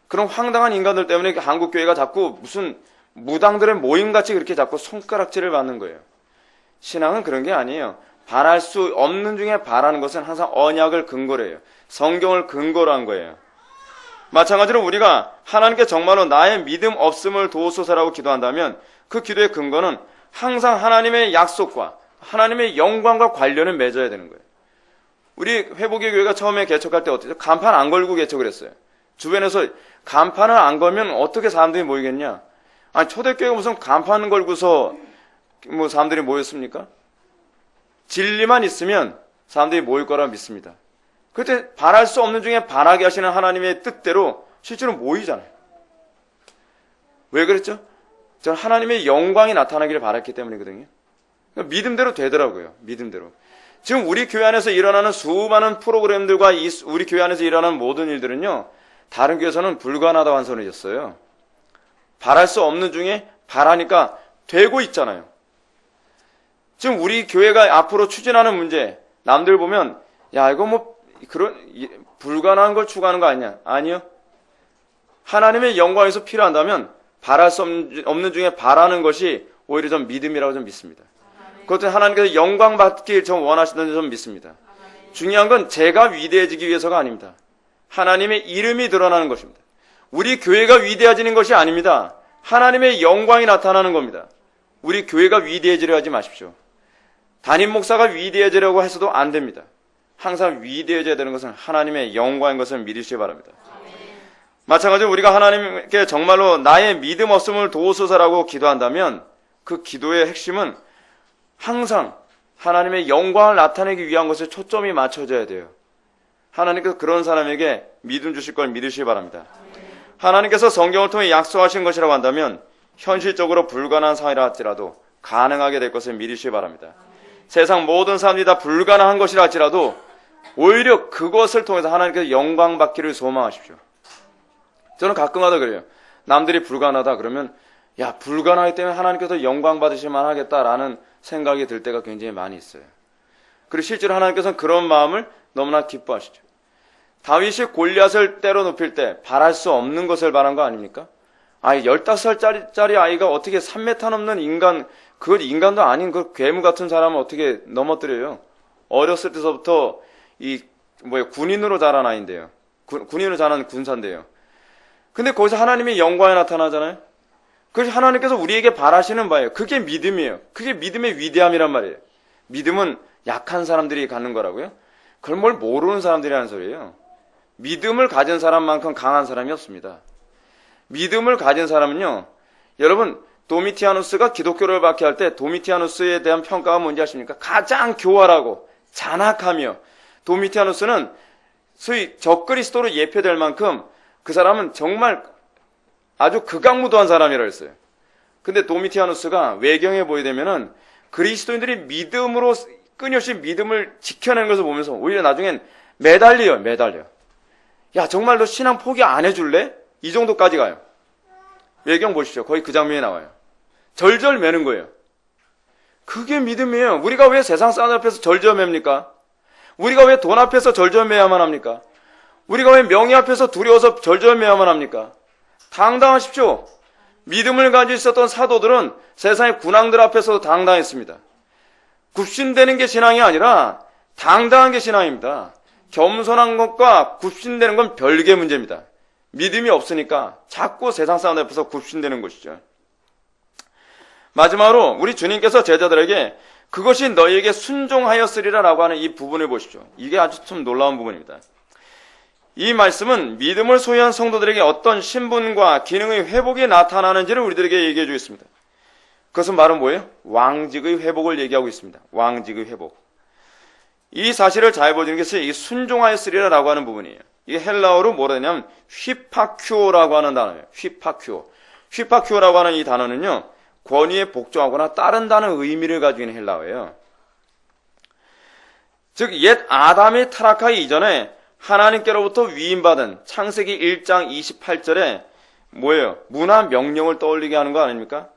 그런 황당한 인간들 때문에 한국교회가 자꾸 무슨 무당들의 모임같이 그렇게 자꾸 손가락질을 받는 거예요. 신앙은 그런 게 아니에요. 바랄 수 없는 중에 바라는 것은 항상 언약을 근거로 해요. 성경을 근거로 한 거예요. 마찬가지로 우리가 하나님께 정말로 나의 믿음 없음을 도우소서라고 기도한다면 그 기도의 근거는 항상 하나님의 약속과 하나님의 영광과 관련을 맺어야 되는 거예요. 우리 회복의 교회가 처음에 개척할 때 어땠죠? 간판 안 걸고 개척을 했어요. 주변에서 간판을 안 걸면 어떻게 사람들이 모이겠냐? 아니, 초대교회가 무슨 간판 걸고서 뭐 사람들이 모였습니까? 진리만 있으면 사람들이 모일 거라 믿습니다. 그때 바랄 수 없는 중에 바라게 하시는 하나님의 뜻대로 실제로 모이잖아요. 왜 그랬죠? 저는 하나님의 영광이 나타나기를 바랐기 때문이거든요. 그러니까 믿음대로 되더라고요. 믿음대로. 지금 우리 교회 안에서 일어나는 수많은 프로그램들과 우리 교회 안에서 일어나는 모든 일들은요, 다른 교회에서는 불가능하다고 한 소리였어요. 바랄 수 없는 중에 바라니까 되고 있잖아요. 지금 우리 교회가 앞으로 추진하는 문제, 남들 보면 야, 이거 뭐 그런 불가능한 걸 추구하는 거 아니냐? 아니요. 하나님의 영광에서 필요한다면 바랄 수 없는 중에 바라는 것이 오히려 좀 믿음이라고 좀 믿습니다. 그것도 하나님께서 영광 받길 좀 원하시는 좀 믿습니다. 중요한 건 제가 위대해지기 위해서가 아닙니다. 하나님의 이름이 드러나는 것입니다. 우리 교회가 위대해지는 것이 아닙니다. 하나님의 영광이 나타나는 겁니다. 우리 교회가 위대해지려 하지 마십시오. 담임 목사가 위대해지려고 해서도 안 됩니다. 항상 위대해져야 되는 것은 하나님의 영광인 것을 믿으시기 바랍니다. 마찬가지로 우리가 하나님께 정말로 나의 믿음 없음을 도우소서라고 기도한다면 그 기도의 핵심은 항상 하나님의 영광을 나타내기 위한 것에 초점이 맞춰져야 돼요. 하나님께서 그런 사람에게 믿음 주실 걸 믿으시기 바랍니다. 하나님께서 성경을 통해 약속하신 것이라고 한다면 현실적으로 불가능한 상황이라 할지라도 가능하게 될 것을 믿으시기 바랍니다. 세상 모든 사람들이 다 불가능한 것이라 할지라도 오히려 그것을 통해서 하나님께서 영광 받기를 소망하십시오. 저는 가끔가다 그래요. 남들이 불가능하다 그러면 야, 불가능하기 때문에 하나님께서 영광 받으실만 하겠다라는 생각이 들 때가 굉장히 많이 있어요. 그리고 실제로 하나님께서는 그런 마음을 너무나 기뻐하시죠. 다윗이 골리앗을 때려 눕힐 때 바랄 수 없는 것을 바란 거 아닙니까? 아니, 15살짜리 아이가 어떻게 3m 넘는 인간, 그건 인간도 아닌 그 괴물 같은 사람을 어떻게 넘어뜨려요? 어렸을 때서부터 군인으로 자란 아이인데요. 군인으로 자란 군사인데요. 근데 거기서 하나님의 영광이 나타나잖아요. 그래서 하나님께서 우리에게 바라시는 바예요. 그게 믿음이에요. 그게 믿음의 위대함이란 말이에요. 믿음은 약한 사람들이 갖는 거라고요? 그걸 뭘 모르는 사람들이 하는 소리예요. 믿음을 가진 사람만큼 강한 사람이 없습니다. 믿음을 가진 사람은요, 여러분, 도미티아누스가 기독교를 박해할 때 도미티아누스에 대한 평가가 뭔지 아십니까? 가장 교활하고 잔악하며, 도미티아누스는 소위 적그리스도로 예표될 만큼 그 사람은 정말 아주 극악무도한 사람이라고 했어요. 근데 도미티아누스가 외경에 보게 되면은 그리스도인들이 믿음으로 끊임없이 믿음을 지켜내는 것을 보면서 오히려 나중엔 매달려. 야, 정말 너 신앙 포기 안 해줄래? 이 정도까지 가요. 외경 보십시오. 거의 그 장면이 나와요. 절절 매는 거예요. 그게 믿음이에요. 우리가 왜 세상 사람 앞에서 절절 맵니까? 우리가 왜 돈 앞에서 절절 매야만 합니까? 우리가 왜 명예 앞에서 두려워서 절절 매야만 합니까? 당당하십시오. 믿음을 가지고 있었던 사도들은 세상의 군왕들 앞에서도 당당했습니다. 굽신대는 게 신앙이 아니라 당당한 게 신앙입니다. 겸손한 것과 굽신대는 건 별개의 문제입니다. 믿음이 없으니까 자꾸 세상 사람들 앞에서 굽신대는 것이죠. 마지막으로 우리 주님께서 제자들에게 그것이 너희에게 순종하였으리라 라고 하는 이 부분을 보십시오. 이게 아주 참 놀라운 부분입니다. 이 말씀은 믿음을 소유한 성도들에게 어떤 신분과 기능의 회복이 나타나는지를 우리들에게 얘기해 주겠습니다. 그것은 바로 뭐예요? 왕직의 회복을 얘기하고 있습니다. 왕직의 회복. 이 사실을 잘 보여주는 것이 이 순종하였으리라 라고 하는 부분이에요. 이게 헬라어로 뭐라 하냐면 휘파큐오라고 하는 단어예요. 휘파큐오. 휘파큐오라고 하는 이 단어는요, 권위에 복종하거나 따른다는 의미를 가지고 있는 헬라어예요. 즉, 옛 아담이 타락하기 이전에 하나님께로부터 위임받은 창세기 1장 28절에 뭐예요? 문화 명령을 떠올리게 하는 거 아닙니까?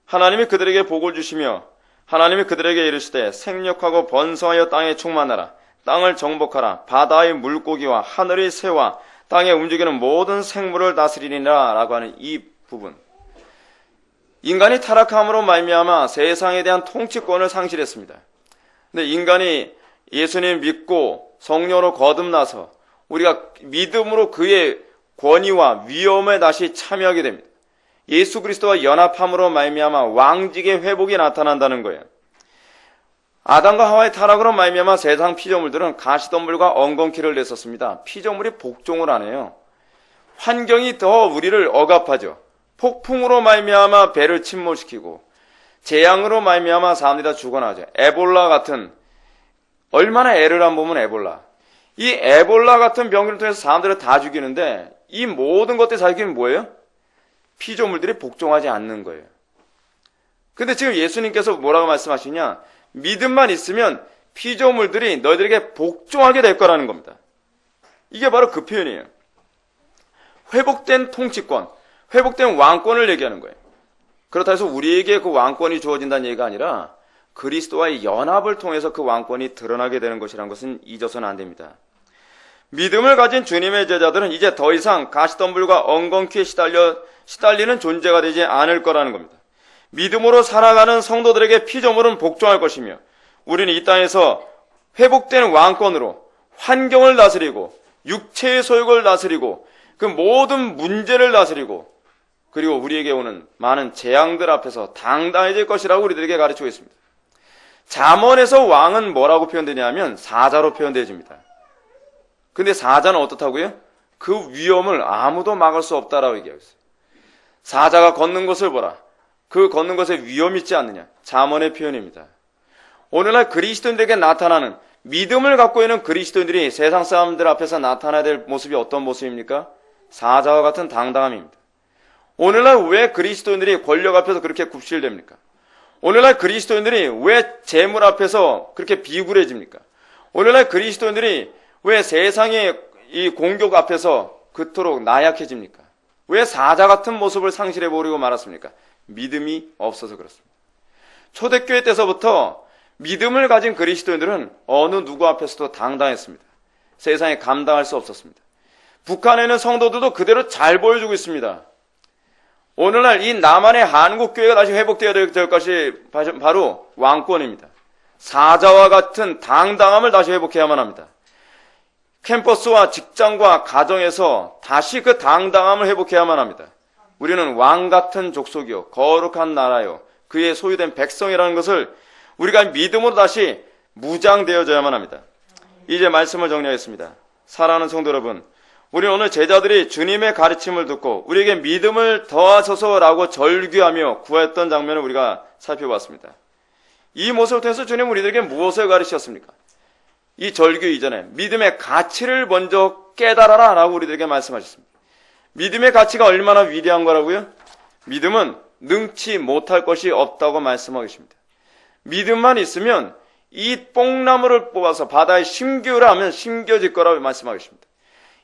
하나님이 그들에게 복을 주시며 하나님이 그들에게 이르시되 생육하고 번성하여 땅에 충만하라. 땅을 정복하라. 바다의 물고기와 하늘의 새와 땅에 움직이는 모든 생물을 다스리리라 라고 하는 이 부분. 인간이 타락함으로 말미암아 세상에 대한 통치권을 상실했습니다. 근데 인간이 예수님 믿고 성령으로 거듭나서 우리가 믿음으로 그의 권위와 위엄에 다시 참여하게 됩니다. 예수 그리스도와 연합함으로 말미암아 왕직의 회복이 나타난다는 거예요. 아담과 하와의 타락으로 말미암아 세상 피조물들은 가시덤불과 엉겅퀴를 냈었습니다. 피조물이 복종을 안 해요. 환경이 더 우리를 억압하죠. 폭풍으로 말미암아 배를 침몰시키고 재앙으로 말미암아 사람들이 다 죽어나죠. 에볼라 같은, 얼마나 애를 안 보면 에볼라. 이 에볼라 같은 병기를 통해서 사람들을 다 죽이는데 이 모든 것들이 사실은 뭐예요? 피조물들이 복종하지 않는 거예요. 근데 지금 예수님께서 뭐라고 말씀하시냐? 믿음만 있으면 피조물들이 너희들에게 복종하게 될 거라는 겁니다. 이게 바로 그 표현이에요. 회복된 통치권, 회복된 왕권을 얘기하는 거예요. 그렇다 해서 우리에게 그 왕권이 주어진다는 얘기가 아니라 그리스도와의 연합을 통해서 그 왕권이 드러나게 되는 것이라는 것은 잊어서는 안 됩니다. 믿음을 가진 주님의 제자들은 이제 더 이상 가시덤불과 엉겅퀴에 시달리는 존재가 되지 않을 거라는 겁니다. 믿음으로 살아가는 성도들에게 피조물은 복종할 것이며 우리는 이 땅에서 회복된 왕권으로 환경을 다스리고 육체의 소욕을 다스리고 그 모든 문제를 다스리고 그리고 우리에게 오는 많은 재앙들 앞에서 당당해질 것이라고 우리들에게 가르치고 있습니다. 잠언에서 왕은 뭐라고 표현되냐면 사자로 표현되어집니다. 근데 사자는 어떻다고요? 그 위험을 아무도 막을 수 없다라고 얘기하고 있어요. 사자가 걷는 것을 보라. 그 걷는 것에 위험이 있지 않느냐. 잠언의 표현입니다. 오늘날 그리스도인들에게 나타나는 믿음을 갖고 있는 그리스도인들이 세상 사람들 앞에서 나타나야 될 모습이 어떤 모습입니까? 사자와 같은 당당함입니다. 오늘날 왜 그리스도인들이 권력 앞에서 그렇게 굽실됩니까? 오늘날 그리스도인들이 왜 재물 앞에서 그렇게 비굴해집니까? 오늘날 그리스도인들이 왜 세상의 이 공격 앞에서 그토록 나약해집니까? 왜 사자 같은 모습을 상실해버리고 말았습니까? 믿음이 없어서 그렇습니다. 초대교회 때서부터 믿음을 가진 그리스도인들은 어느 누구 앞에서도 당당했습니다. 세상에 감당할 수 없었습니다. 북한에 있는 성도들도 그대로 잘 보여주고 있습니다. 오늘날 이 남한의 한국교회가 다시 회복되어야 될 것이 바로 왕권입니다. 사자와 같은 당당함을 다시 회복해야만 합니다. 캠퍼스와 직장과 가정에서 다시 그 당당함을 회복해야만 합니다. 우리는 왕 같은 족속이요 거룩한 나라요 그의 소유된 백성이라는 것을 우리가 믿음으로 다시 무장되어져야만 합니다. 이제 말씀을 정리하겠습니다. 사랑하는 성도 여러분, 우리는 오늘 제자들이 주님의 가르침을 듣고 우리에게 믿음을 더하소서라고 절규하며 구했던 장면을 우리가 살펴봤습니다. 이 모습을 통해서 주님은 우리들에게 무엇을 가르치셨습니까? 이 절규 이전에 믿음의 가치를 먼저 깨달아라 라고 우리들에게 말씀하셨습니다. 믿음의 가치가 얼마나 위대한 거라고요? 믿음은 능치 못할 것이 없다고 말씀하고 계십니다. 믿음만 있으면 이 뽕나무를 뽑아서 바다에 심기우라 하면 심겨질 거라고 말씀하고 계십니다.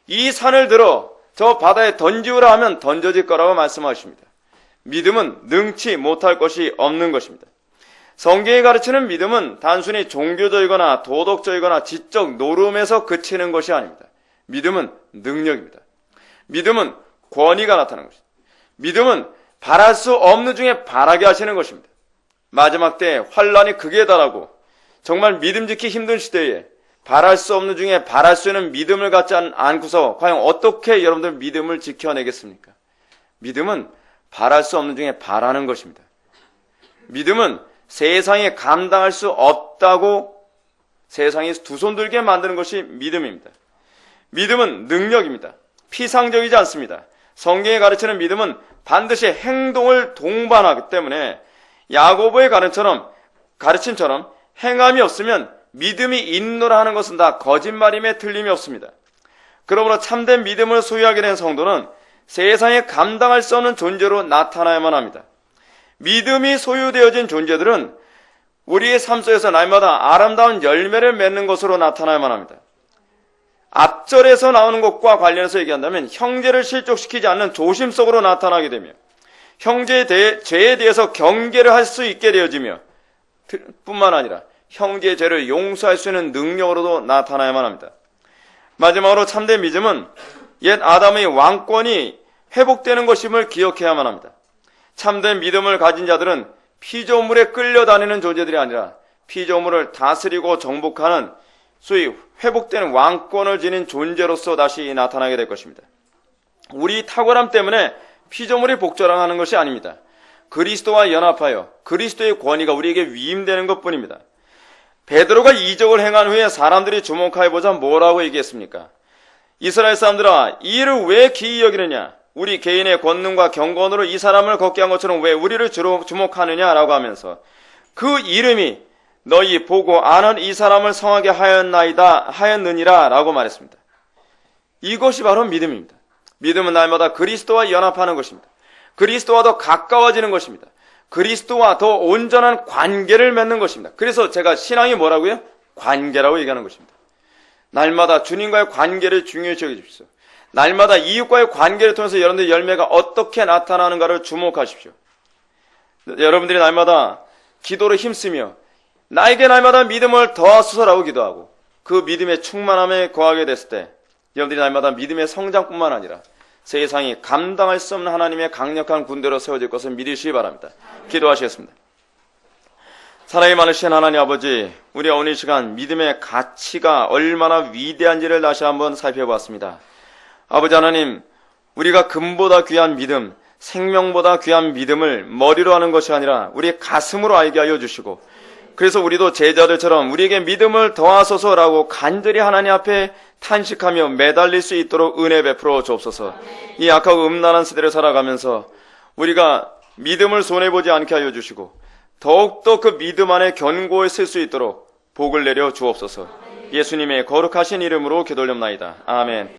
이 산을 들어 저 바다에 던지우라 하면 던져질 거라고 말씀하십니다. 믿음은 능치 못할 것이 없는 것입니다. 성경이 가르치는 믿음은 단순히 종교적이거나 도덕적이거나 지적 노름에서 그치는 것이 아닙니다. 믿음은 능력입니다. 믿음은 권위가 나타나는 것입니다. 믿음은 바랄 수 없는 중에 바라게 하시는 것입니다. 마지막 때에 환란이 극에 달하고 정말 믿음 지키기 힘든 시대에 바랄 수 없는 중에 바랄 수 있는 믿음을 갖지 않고서 과연 어떻게 여러분들 믿음을 지켜내겠습니까? 믿음은 바랄 수 없는 중에 바라는 것입니다. 믿음은 세상에 감당할 수 없다고 세상에 두 손 들게 만드는 것이 믿음입니다. 믿음은 능력입니다. 피상적이지 않습니다. 성경에 가르치는 믿음은 반드시 행동을 동반하기 때문에 야고보의 가르침처럼 행함이 없으면 믿음이 있노라 하는 것은 다 거짓말임에 틀림이 없습니다. 그러므로 참된 믿음을 소유하게 된 성도는 세상에 감당할 수 없는 존재로 나타나야만 합니다. 믿음이 소유되어진 존재들은 우리의 삶 속에서 날마다 아름다운 열매를 맺는 것으로 나타나야만 합니다. 앞절에서 나오는 것과 관련해서 얘기한다면 형제를 실족시키지 않는 조심 속으로 나타나게 되며 형제의 죄에 대해서 경계를 할 수 있게 되어지며 뿐만 아니라 형제의 죄를 용서할 수 있는 능력으로도 나타나야만 합니다. 마지막으로 참된 믿음은 옛 아담의 왕권이 회복되는 것임을 기억해야만 합니다. 참된 믿음을 가진 자들은 피조물에 끌려다니는 존재들이 아니라 피조물을 다스리고 정복하는 소위 회복된 왕권을 지닌 존재로서 다시 나타나게 될 것입니다. 우리 탁월함 때문에 피조물이 복절하는 것이 아닙니다. 그리스도와 연합하여 그리스도의 권위가 우리에게 위임되는 것뿐입니다. 베드로가 이적을 행한 후에 사람들이 주목해보자 뭐라고 얘기했습니까? 이스라엘 사람들아, 이 일을 왜 기이 여기느냐? 우리 개인의 권능과 경건으로 이 사람을 걷게 한 것처럼 왜 우리를 주목하느냐라고 하면서 그 이름이 너희 보고 아는 이 사람을 성하게 하였느니라 라고 말했습니다. 이것이 바로 믿음입니다. 믿음은 날마다 그리스도와 연합하는 것입니다. 그리스도와 더 가까워지는 것입니다. 그리스도와 더 온전한 관계를 맺는 것입니다. 그래서 제가 신앙이 뭐라고요? 관계라고 얘기하는 것입니다. 날마다 주님과의 관계를 중요시 여기십시오. 날마다 이웃과의 관계를 통해서 여러분들의 열매가 어떻게 나타나는가를 주목하십시오. 여러분들이 날마다 기도로 힘쓰며 나에게 날마다 믿음을 더하소서라고 기도하고 그 믿음의 충만함에 거하게 됐을 때 여러분들이 날마다 믿음의 성장뿐만 아니라 세상이 감당할 수 없는 하나님의 강력한 군대로 세워질 것을 믿으시기 바랍니다. 기도하시겠습니다. 사랑이 많으신 하나님 아버지, 우리가 오늘 이 시간 믿음의 가치가 얼마나 위대한지를 다시 한번 살펴보았습니다. 아버지 하나님, 우리가 금보다 귀한 믿음, 생명보다 귀한 믿음을 머리로 하는 것이 아니라 우리 가슴으로 알게 하여 주시고, 그래서 우리도 제자들처럼 우리에게 믿음을 더하소서라고 간절히 하나님 앞에 탄식하며 매달릴 수 있도록 은혜 베풀어 주옵소서. 이 악하고 음란한 시대를 살아가면서 우리가 믿음을 손해보지 않게 하여 주시고 더욱더 그 믿음 안에 견고히 쓸 수 있도록 복을 내려 주옵소서. 예수님의 거룩하신 이름으로 기도올렵나이다. 아멘.